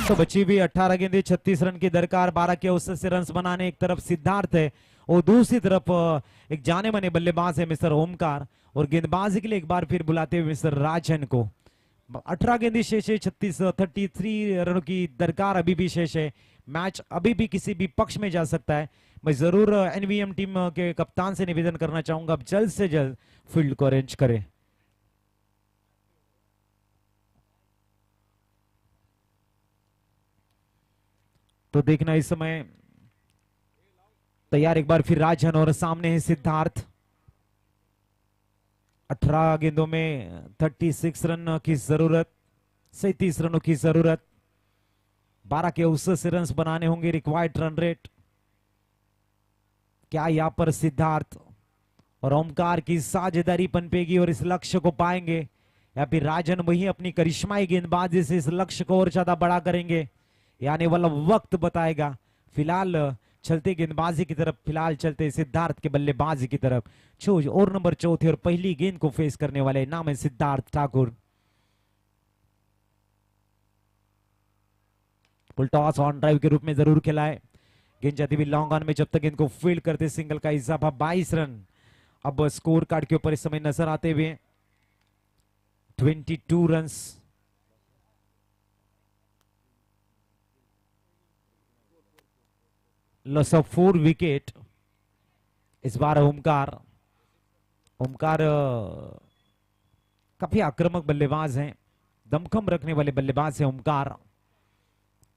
तो बची भी 18 गेंदे 36 रन की दरकार, 12 के औसत से रन बनाने। एक तरफ सिद्धार्थ है और दूसरी तरफ एक जाने माने बल्लेबाज है मिस्टर ओमकार, और गेंदबाजी के लिए एक बार फिर बुलाते हुए मिस्टर राजन को। 18 गेंदे शेष है, 33 रनों की दरकार अभी भी शेष है। मैच अभी भी किसी भी पक्ष में जा सकता है। मैं जरूर एनवीएम टीम के कप्तान से निवेदन करना चाहूंगा अब जल्द से जल्द फील्ड को अरेंज करें। तो देखना इस समय तैयार एक बार फिर राजन और सामने है सिद्धार्थ। 18 गेंदों में 36 रन की जरूरत, 37 रनों की जरूरत, 12 के औसत से रन बनाने होंगे। रिक्वायर्ड रन रेट क्या यहां पर सिद्धार्थ और ओमकार की साझेदारी पनपेगी और इस लक्ष्य को पाएंगे, या फिर राजन वही अपनी करिश्माई गेंदबाजी से इस लक्ष्य को और ज्यादा बड़ा करेंगे? आने वाला वक्त बताएगा। फिलहाल चलते गेंदबाजी की तरफ, फिलहाल चलते सिद्धार्थ के बल्लेबाजी की तरफ। और नंबर 4 और पहली गेंद को फेस करने वाले नाम है Siddharth Thakur. Full toss on drive के रूप में जरूर खिलाए। गेंद जाती हुई लॉन्ग ऑन में, जब तक गेंद को फील्ड करते सिंगल का इजाफा 22 रन अब स्कोर कार्ड के ऊपर इस समय नजर आते हुए। 22 रन लॉस ऑफ 4 विकेट। इस बार ओमकार काफी आक्रामक बल्लेबाज हैं, दमखम रखने वाले बल्लेबाज हैं ओमकार,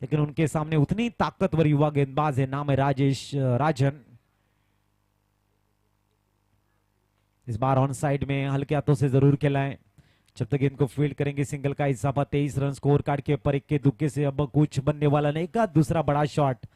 लेकिन उनके सामने उतनी ताकतवर युवा गेंदबाज है, नाम है राजन। इस बार ऑन साइड में हल्के हाथों से जरूर खिलाएं, जब तक गेंद को फील्ड करेंगे सिंगल का इजाफा 23 रन स्कोर कार्ड के ऊपर। इक्के दुक्के से अब कुछ बनने वाला नहीं, का दूसरा बड़ा शॉट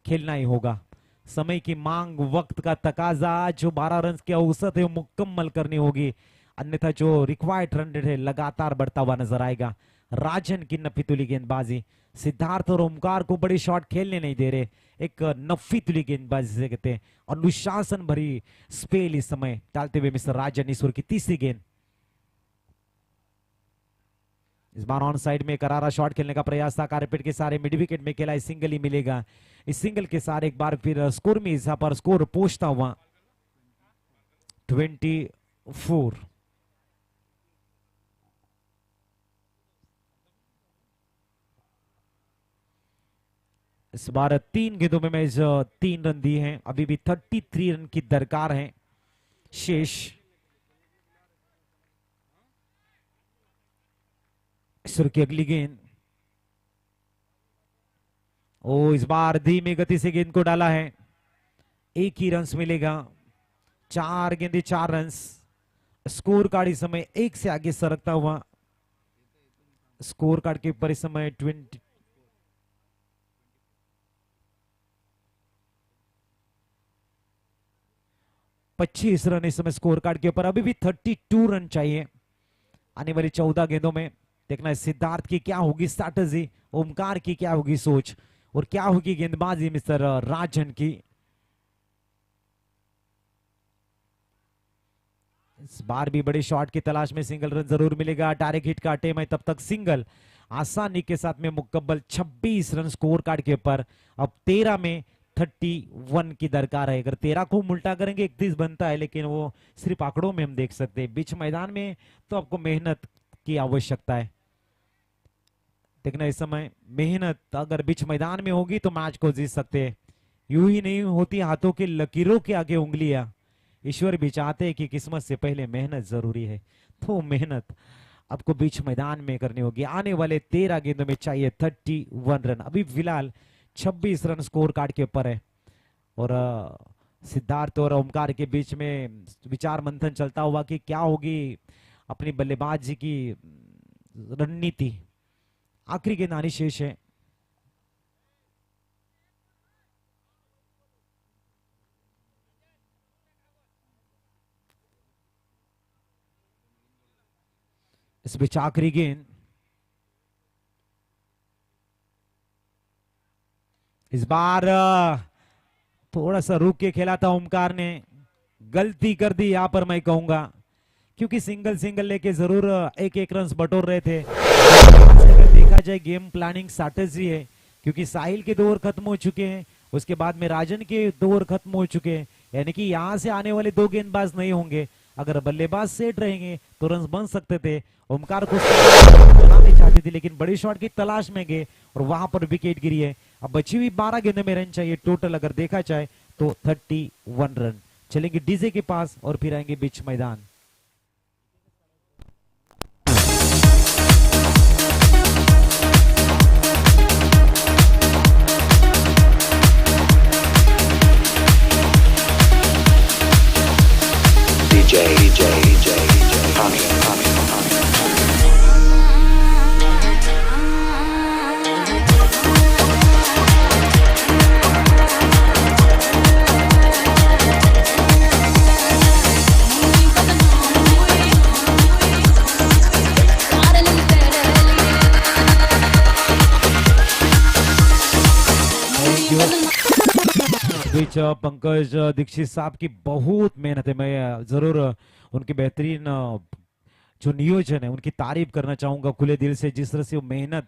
खेलना ही होगा। समय की मांग, वक्त का तकाजा, जो 12 रन की औसत है वो मुकम्मल करनी होगी, अन्यथा जो रिक्वायर्ड रन रेट है लगातार बढ़ता हुआ नजर आएगा। राजन की नफी तुली गेंदबाजी, सिद्धार्थ और ओमकार को बड़े शॉट खेलने नहीं दे रहे। एक नफी तुली गेंदबाजी से कहते हैं, अनुशासन भरी स्पेल इस समय डालते हुए मिस्टर राजन। ईश्वर की तीसरी गेंद इस बार ऑन साइड में करारा शॉट खेलने का प्रयास था, कारपेट के सारे मिड विकेट में खेला, सिंगल ही मिलेगा। इस सिंगल के सारे एक बार फिर स्कोर में यहाँ पर स्कोर पहुंचता हुआ 24। इस बार 3 गेंदों में मैच 3 रन दिए हैं, अभी भी 33 रन की दरकार है शेष। सुर की अगली गेंद, ओ इस बार धीमी गति से गेंद को डाला है, एक ही रन मिलेगा। 4 गेंदे 4 रन, स्कोर कार्ड इस समय 1 से आगे सरकता हुआ। स्कोर कार्ड के ऊपर इस समय 25 रन इस समय स्कोर कार्ड के ऊपर, अभी भी 32 रन चाहिए आने वाली 14 गेंदों में। देखना है सिद्धार्थ की क्या होगी स्ट्रैटेजी, ओमकार की क्या होगी सोच, और क्या होगी गेंदबाजी मिस्टर राजन की। इस बार भी बड़े शॉट की तलाश में, सिंगल रन जरूर मिलेगा। डायरेक्ट हिट का टेम है, तब तक सिंगल आसानी के साथ में मुकम्मल 26 रन स्कोर कार्ड के ऊपर। अब 13 में 31 की दरकार है। अगर 13 को उल्टा करेंगे 31 बनता है, लेकिन वो सिर्फ आंकड़ों में हम देख सकते हैं, बीच मैदान में तो आपको मेहनत की आवश्यकता है। देखना इस समय मेहनत अगर बीच मैदान में होगी तो मैच को जीत सकते हैं, यूं ही नहीं होती हाथों की लकीरों के आगे उंगलियां। ईश्वर भी चाहते हैं कि किस्मत से पहले मेहनत जरूरी है, तो मेहनत आपको बीच मैदान में करनी होगी। आने वाले 13 गेंदों में चाहिए 31 रन। अभी फिलहाल 26 रन स्कोर कार्ड के ऊपर है, और सिद्धार्थ और ओमकार के बीच में विचार मंथन चलता हुआ कि क्या होगी अपनी बल्लेबाजी की रणनीति। आखिरी गेंद आनी शेष है। इस बीच आखिरी गेंद, इस बार थोड़ा सा रुक के खेला था ओमकार ने, गलती कर दी यहां पर मैं कहूंगा, क्योंकि सिंगल सिंगल लेके जरूर एक एक रन बटोर रहे थे। अगर देखा जाए गेम प्लानिंग स्ट्रैटेजी है, क्योंकि साहिल के 2 ओवर खत्म हो चुके हैं, उसके बाद में राजन के 2 ओवर खत्म हो चुके हैं, यानी कि यहां से आने वाले 2 गेंदबाज नहीं होंगे। अगर बल्लेबाज सेट रहेंगे तो रन बन सकते थे। ओमकार को बनानी चाहती थी, लेकिन बड़ी शॉट की तलाश में गए और वहां पर विकेट गिरी है। अब बची हुई 12 गेंदों में रन चाहिए टोटल, अगर देखा जाए तो 31 रन। चलेंगे डीजे के पास और फिर आएंगे बीच मैदान। बीच पंकज दीक्षित साहब की बहुत मेहनत है, मैं जरूर उनकी बेहतरीन जो नियोजन है उनकी तारीफ करना चाहूंगा खुले दिल से। जिस तरह से वो मेहनत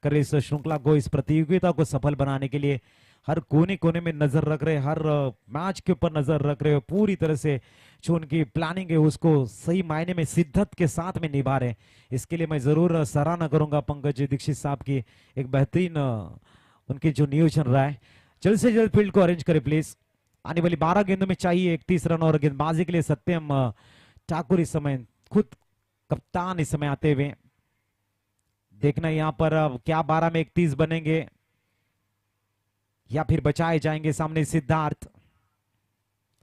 कर रहे इस श्रृंखला को, इस प्रतियोगिता को सफल बनाने के लिए, हर कोने कोने में नजर रख रहे, हर मैच के ऊपर नजर रख रहे, पूरी तरह से जो उनकी प्लानिंग है उसको सही मायने में शिद्दत के साथ में निभा रहे। इसके लिए मैं जरूर सराहना करूंगा पंकज दीक्षित साहब की, एक बेहतरीन उनकी जो नियोजन रहा है। जल्द से जल्द फील्ड को अरेंज करें प्लीज। आने वाली 12 गेंदों में चाहिए 31 रन, और गेंदबाजी के लिए सत्यम ठाकुर इस समय खुद कप्तान इस समय आते हुए। देखना यहाँ पर क्या 12 में 31 बनेंगे या फिर बचाए जाएंगे। सामने सिद्धार्थ,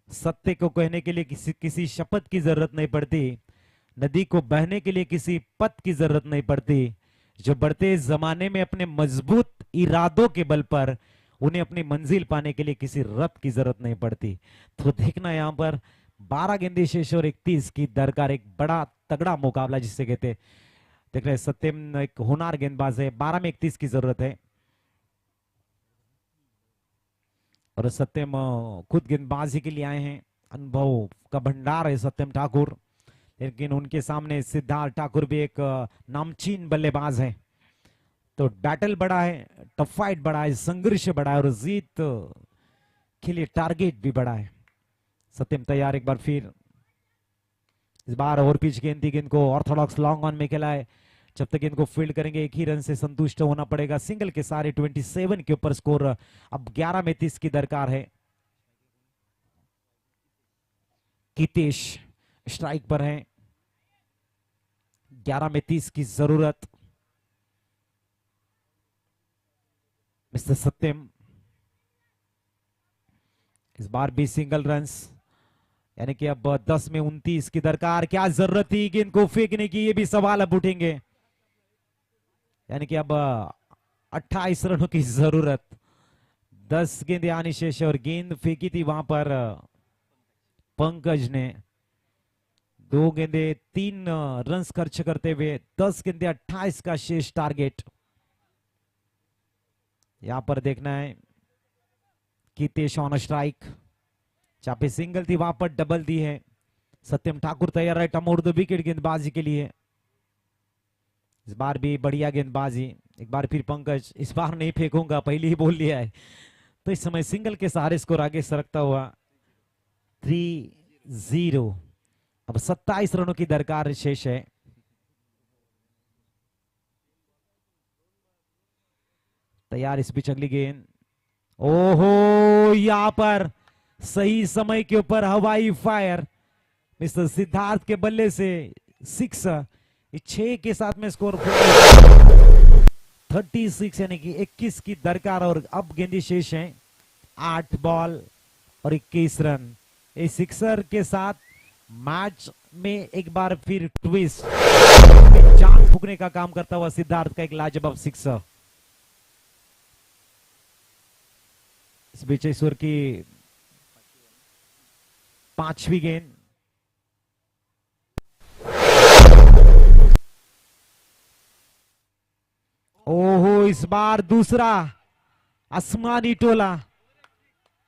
सत्य को कहने के लिए किसी शपथ की जरूरत नहीं पड़ती, नदी को बहने के लिए किसी पथ की जरूरत नहीं पड़ती, जो बढ़ते जमाने में अपने मजबूत इरादों के बल पर उन्हें अपनी मंजिल पाने के लिए किसी रथ की जरूरत नहीं पड़ती। तो देखना यहाँ पर 12 गेंदे शेष और 31 की दरकार, एक बड़ा तगड़ा मुकाबला जिससे कहते। देख रहे सत्यम एक होनहार गेंदबाज है, 12 में 31 की जरूरत है, और सत्यम खुद गेंदबाजी के लिए आए हैं, अनुभव का भंडार है सत्यम ठाकुर। लेकिन उनके सामने सिद्धार्थ ठाकुर भी एक नामचीन बल्लेबाज है। तो बैटल बड़ा है, टफ फाइट बड़ा है, संघर्ष बड़ा है और जीत के लिए टारगेट भी बड़ा है। सत्यम तैयार, एक बार फिर इस बार ओवर पिच गेंद थी, गेंद को ऑर्थोडॉक्स लॉन्ग ऑन में खेला है। जब तक इनको फील्ड करेंगे एक ही रन से संतुष्ट होना पड़ेगा। सिंगल के सारे 27 के ऊपर स्कोर, अब 11 में 30 की दरकार है। कितेश स्ट्राइक पर है, 11 में 30 की जरूरत। मिस्टर सत्यम इस बार भी सिंगल रन्स, यानी कि अब 10 में 29 की दरकार। क्या जरूरत थी गेंद को फेंकने की, ये भी सवाल अब उठेंगे। यानी कि अब 28 रनों की जरूरत, 10 गेंदें आनी शेष है और गेंद फेंकी थी वहां पर पंकज ने। 2 गेंदे 3 रन खर्च करते हुए 10 गेंदे 28 का शेष टारगेट। यहां पर देखना है कितेश ऑन स्ट्राइक, जहां पे सिंगल थी वहां पर डबल दी है। सत्यम ठाकुर तैयार है टमोर दो विकेट गेंदबाजी के लिए। इस बार भी बढ़िया गेंदबाजी। एक बार फिर पंकज, इस बार नहीं फेंकूंगा, पहले ही बोल लिया है। तो इस समय सिंगल के सहारे स्कोर आगे सरकता हुआ 3-0। अब 27 रनों की दरकार शेष है। तैयार इस बीच अगली गेंद, ओहो यहां पर सही समय के ऊपर हवाई फायर। मिस्टर सिद्धार्थ के बल्ले से 6, 6 के साथ में स्कोर 36, यानी कि 21 की दरकार। और अब गेंदी शेष हैं 8 बॉल और 21 रन। इस सिक्सर के साथ मैच में एक बार फिर ट्विस्ट, जान फूकने का काम करता हुआ सिद्धार्थ का एक लाजवाब सिक्सर। इस बीच ईश्वर की 5वीं गेंद, ओहो इस बार दूसरा आसमानी टोला,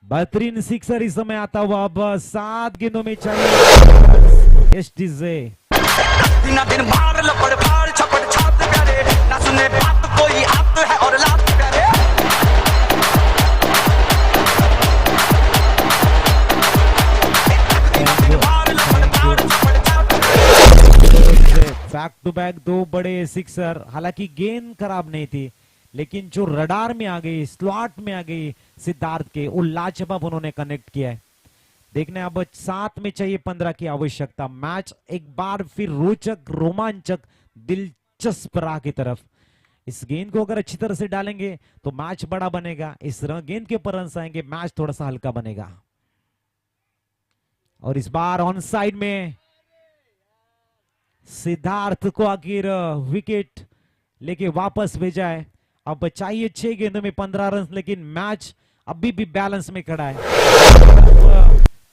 बेहतरीन सिक्सर इस समय आता हुआ। अब 7 गेंदों में चाहिए एसटीजे। दिन मार लपड़ फाड़ छपड़ छाप प्यारे, ना सुने बात कोई आप है और लात प्यारे। बैक टू बैक 2 बड़े सिक्सर। हालांकि गेंद खराब नहीं थी, लेकिन जो रडार में आ गई, स्लॉट में आ गई सिद्धार्थ के, वो लाजवाब उन्होंने कनेक्ट किया है। देखने अब 7 में चाहिए 15 की आवश्यकता। मैच एक बार फिर रोचक, रोमांचक, दिलचस्प राह की तरफ। इस गेंद को अगर अच्छी तरह से डालेंगे तो मैच बड़ा बनेगा। इस गेंद के ऊपर रन आएंगे, मैच थोड़ा सा हल्का बनेगा। और इस बार ऑन साइड में सिद्धार्थ को आखिर विकेट लेके वापस भेजा है। अब चाहिए 6 गेंदों में 15 रन, लेकिन मैच अभी भी बैलेंस में खड़ा है।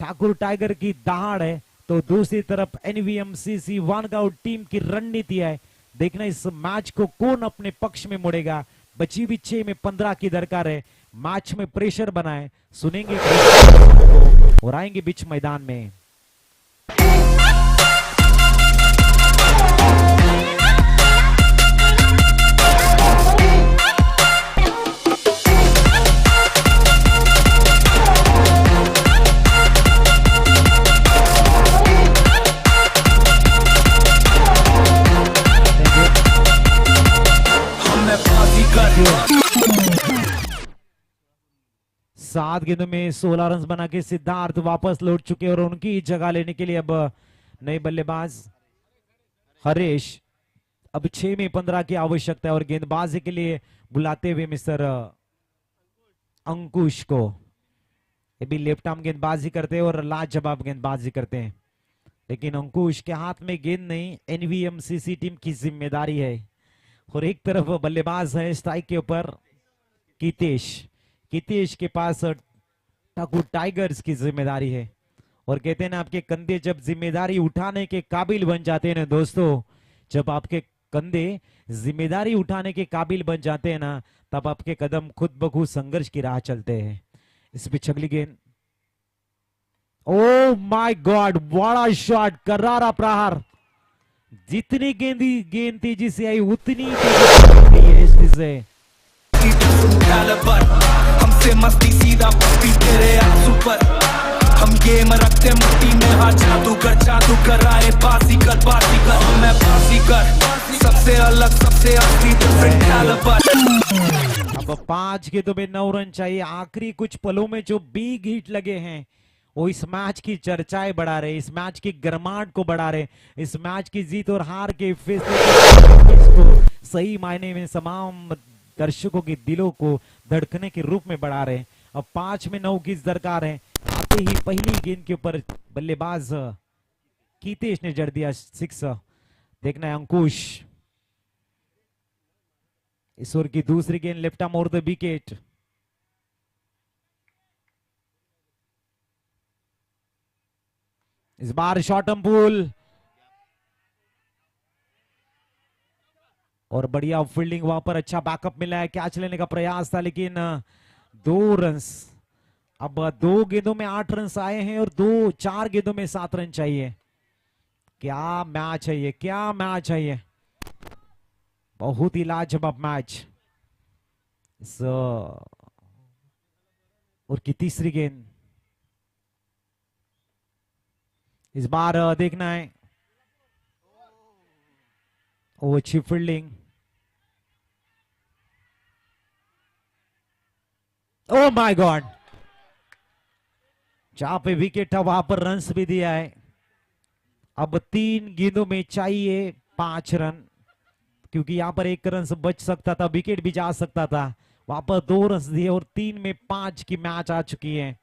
ठाकुर टाइगर की दहाड़ है तो दूसरी तरफ एनवीएमसीसी वानगांव टीम की रणनीति है। देखना इस मैच को कौन अपने पक्ष में मुड़ेगा। बची हुई 6 में 15 की दरकार है। मैच में प्रेशर बनाए, सुनेंगे और आएंगे बीच मैदान में। सात गेंदों में 16 रन बना के सिद्धार्थ वापस लौट चुके और उनकी जगह लेने के लिए अब नए बल्लेबाज हरीश। अब 6 में 15 की आवश्यकता है और गेंदबाजी के लिए बुलाते हुए मिस्टर अंकुश को। ये भी लेफ्ट आर्म गेंदबाजी करते हैं और लाजवाब गेंदबाजी करते हैं, लेकिन अंकुश के हाथ में गेंद नहीं, एनवीएमसीसी टीम की जिम्मेदारी है। और एक तरफ बल्लेबाज है स्ट्राइक के ऊपर कितेश। कितेश के पास ठाकुर टाइगर्स की जिम्मेदारी है। और कहते हैं ना, आपके कंधे जब जिम्मेदारी उठाने के काबिल बन जाते हैं ना दोस्तों, जब आपके कंधे जिम्मेदारी उठाने के काबिल बन जाते हैं ना, तब आपके कदम खुद ब खुद संघर्ष की राह चलते हैं। इस बीच अगली गेंद, ओ माय गॉड, बड़ा शॉट, करारा प्रहार। जितनी गेंद तेजी से आई उतनी तेजी से एसटी से हमसे मस्ती सीधा पस्ती तेरे आंसू पर हम गेम रखते मुट्ठी में हाँ जादू कर आए बाजी कर मैं बाजी कर सबसे अलग सबसे असली डिफरेंट कैलिबर। अब 5 गेंदों में 9 रन चाहिए। आखिरी कुछ पलों में जो बिग हिट लगे हैं वो इस मैच की चर्चाएं बढ़ा रहे, इस मैच की गर्माहट को बढ़ा रहे, इस मैच की जीत और हार के फैसले को सही मायने में तमाम दर्शकों के दिलों को धड़कने के रूप में बढ़ा रहे। अब 5 में 9 की दरकार है। आते ही पहली गेंद के ऊपर बल्लेबाज कीतेश ने जड़ दिया 6। देखना है अंकुश, इस ओवर की दूसरी गेंद left arm over the wicket. इस बार शॉर्ट आर्म पुल और बढ़िया फील्डिंग, वहां पर अच्छा बैकअप मिला है। कैच लेने का प्रयास था लेकिन 2 रन। अब 2 गेंदों में 8 रन आए हैं और 4 गेंदों में 7 रन चाहिए। क्या मैच है ये, क्या मैच है ये, बहुत ही लाजवाब मैच। और की तीसरी गेंद, इस बार देखना है वो अच्छी फील्डिंग। ओ माय गॉड, जहां पे विकेट था वहां पर रन्स भी दिया है। अब 3 गेंदों में चाहिए 5 रन, क्योंकि यहां पर 1 रन बच सकता था, विकेट भी जा सकता था। वहां पर 2 रन दिए और 3 में 5 की मैच आ चुकी है।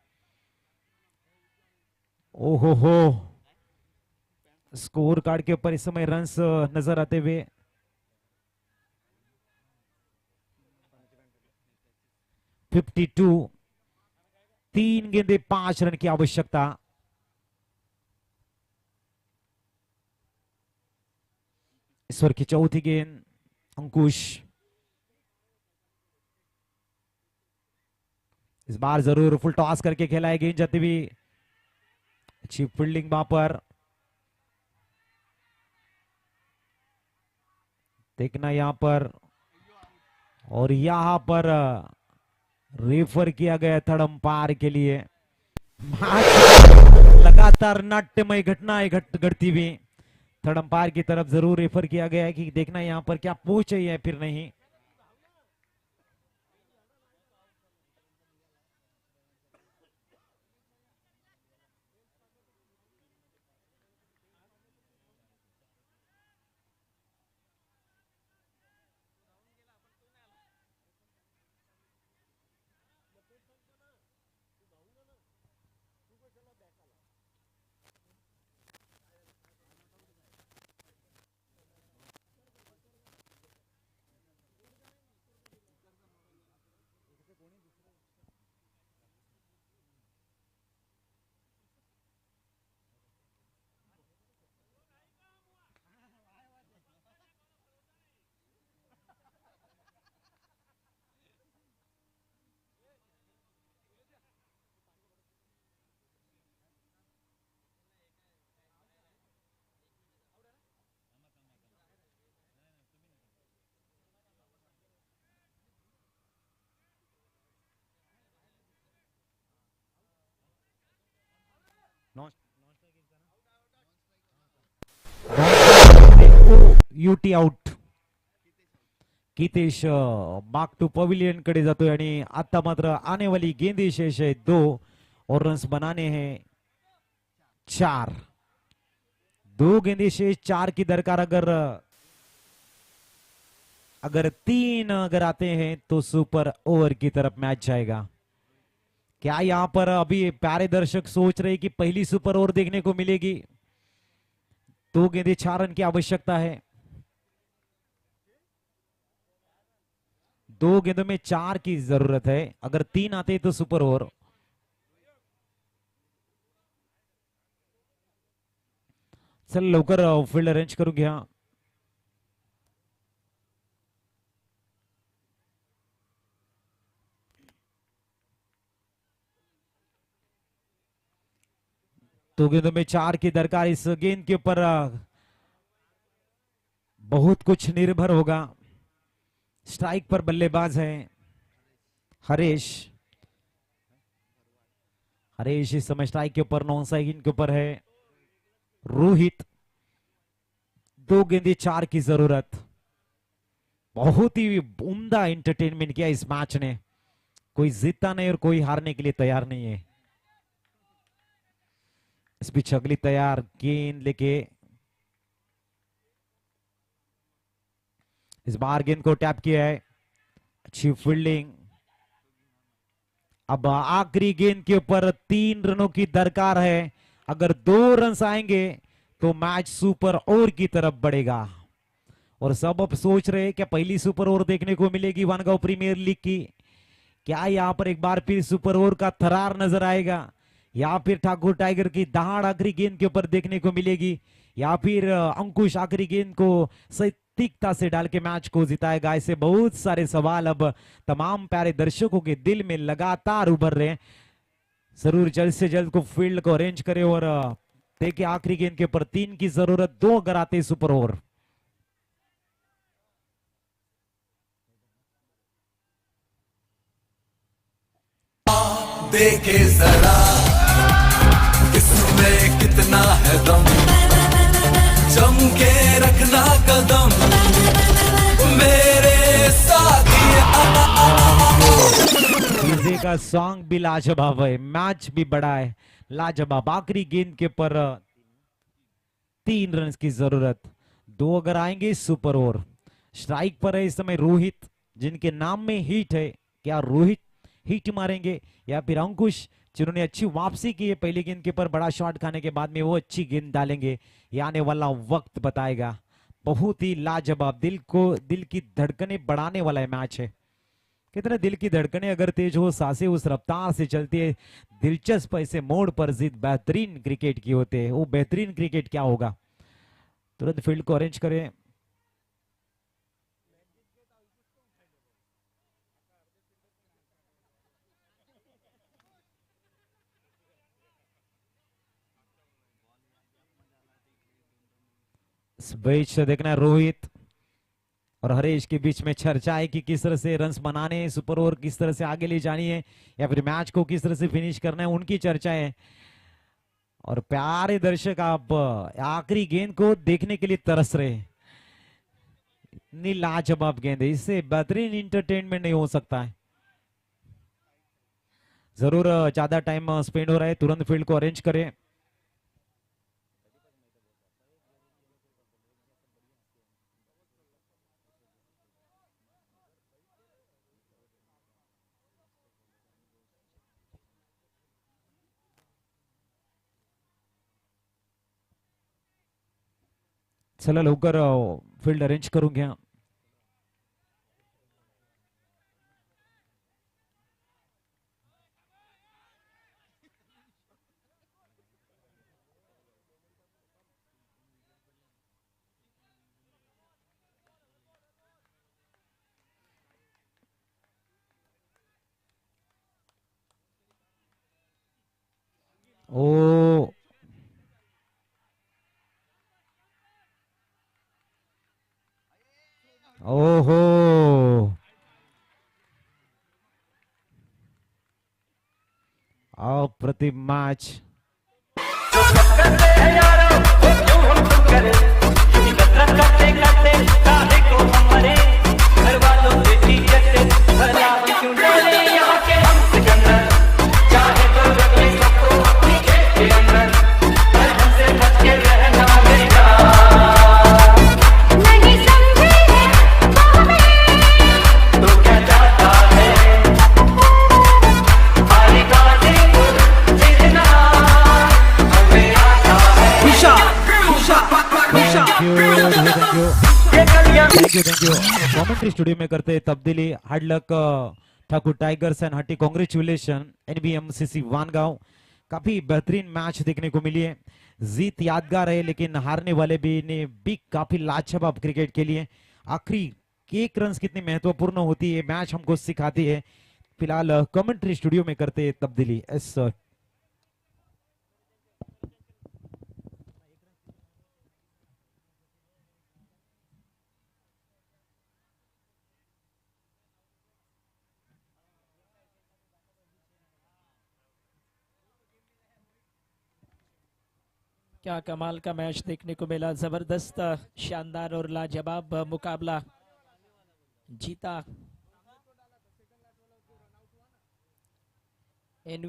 ओहो हो, स्कोर कार्ड के ऊपर इस समय रन्स नजर आते हुए 52। 3 गेंदे 5 रन की आवश्यकता। इस ओवर की चौथी गेंद, अंकुश इस बार जरूर फुल टॉस करके खेला है, गेंद जाती हुई। अच्छी फील्डिंग वहां पर, देखना यहां पर, और यहां पर रेफर किया गया थर्ड अंपायर के लिए। लगातार नाट्यमय घटनाएं घटती हुई थर्ड अंपायर की तरफ जरूर रेफर किया गया है कि देखना यहां पर क्या पहुंच है फिर नहीं। युटी out. Kitesh mark to pavilion कडे जातोय आणि आता मात्र आने वाली गेंदी शेष है 2 और रन्स बनाने हैं 4। 2 गेंदे शेष, 4 की दरकार। अगर 3 अगर आते हैं तो सुपर ओवर की तरफ मैच जाएगा। क्या यहां पर अभी प्यारे दर्शक सोच रहे कि पहली सुपर ओवर देखने को मिलेगी? 2 गेंदे 4 रन की आवश्यकता है। 2 गेंदों में 4 की जरूरत है। अगर 3 आते तो सुपर ओवर। चल लवकर फील्ड अरेंज करून घ्या। तो गेंदों में 4 की दरकार। इस गेंद के ऊपर बहुत कुछ निर्भर होगा। स्ट्राइक पर बल्लेबाज है हरीश। हरीश इस समय स्ट्राइक के ऊपर, नॉन स्ट्राइकिंग के ऊपर है रोहित। 2 गेंदे 4 की जरूरत। बहुत ही उम्दा एंटरटेनमेंट किया इस मैच ने। कोई जीता नहीं और कोई हारने के लिए तैयार नहीं है। इस बीच अगली तैयार गेंद लेके, इस बार गेंद को टैप किया है। अच्छी फील्डिंग। अब आखिरी गेंद के ऊपर 3 रनों की दरकार है। अगर 2 रन आएंगे तो मैच सुपर ओवर की तरफ बढ़ेगा। और सब अब सोच रहे हैं कि पहली सुपर ओवर देखने को मिलेगी वानगांव प्रीमियर लीग की। क्या यहां पर एक बार फिर सुपर ओवर का थरार नजर आएगा, या फिर ठाकुर टाइगर की दहाड़ आखिरी गेंद के ऊपर देखने को मिलेगी, या फिर अंकुश आखिरी गेंद को सटीकता से डाल के मैच को जिताएगा। ऐसे बहुत सारे सवाल अब तमाम प्यारे दर्शकों के दिल में लगातार उभर रहे हैं। जरूर जल्द से जल्द को फील्ड को अरेंज करे और देखिए आखिरी गेंद के ऊपर 3 की जरूरत, 2 अगर आते सुपर ओवर। देखे जरा इसमें कितना है दम, जम के रखना कदम मेरे साथिया। डीजे का सॉन्ग भी लाजवाब है, मैच भी बड़ा है लाजवाब। आखिरी गेंद के ऊपर 3 रन की जरूरत, 2 अगर आएंगे सुपर ओवर। स्ट्राइक पर है इस समय रोहित, जिनके नाम में हिट है। क्या रोहित हिट मारेंगे या फिर अंकुश, जिन्होंने अच्छी वापसी की है पहली गेंद के ऊपर बड़ा शॉट खाने के बाद में, वो अच्छी गेंद डालेंगे? ये आने वाला वक्त बताएगा। बहुत ही लाजवाब, दिल की धड़कनें बढ़ाने वाला है मैच है। कितने दिल की धड़कनें अगर तेज हो, सांसें उस रफ्तार से चलती है, दिलचस्प ऐसे मोड़ पर जीत बेहतरीन क्रिकेट की होते हैं। वो बेहतरीन क्रिकेट क्या होगा? तुरंत फील्ड को अरेंज करें। इस बीच देखना है रोहित और हरीश के बीच में चर्चा है कि किस तरह से रन्स बनाने हैं, सुपर ओवर किस तरह से आगे ले जानी है, या फिर मैच को किस तरह से फिनिश करना है, उनकी चर्चा है। और प्यारे दर्शक आप आखिरी गेंद को देखने के लिए तरस रहे हैं। इतनी लाजवाब गेंद है, इससे बेहतरीन इंटरटेनमेंट नहीं हो सकता है। जरूर ज्यादा टाइम स्पेंड हो रहा है, तुरंत फील्ड को अरेंज करें। चला लवकर फील्ड अरेंज करून घ्या। ओ ओहो, अप्रतिम match. Thank you. Commentary studio में करते तब्दीली। Hard luck Thakur tigers and hearty congratulation NBMCC Vangaon. काफी बेहतरीन मैच देखने को मिली है। जीत यादगार है, लेकिन हारने वाले भी ने भी काफी लाजवाब क्रिकेट के लिए। आखिरी 1 रन कितनी महत्वपूर्ण होती है, मैच हमको सिखाती है। फिलहाल कमेंट्री स्टूडियो में करते तब्दीली। एस क्या कमाल का मैच देखने को मिला, जबरदस्त शानदार और लाजवाब मुकाबला जीता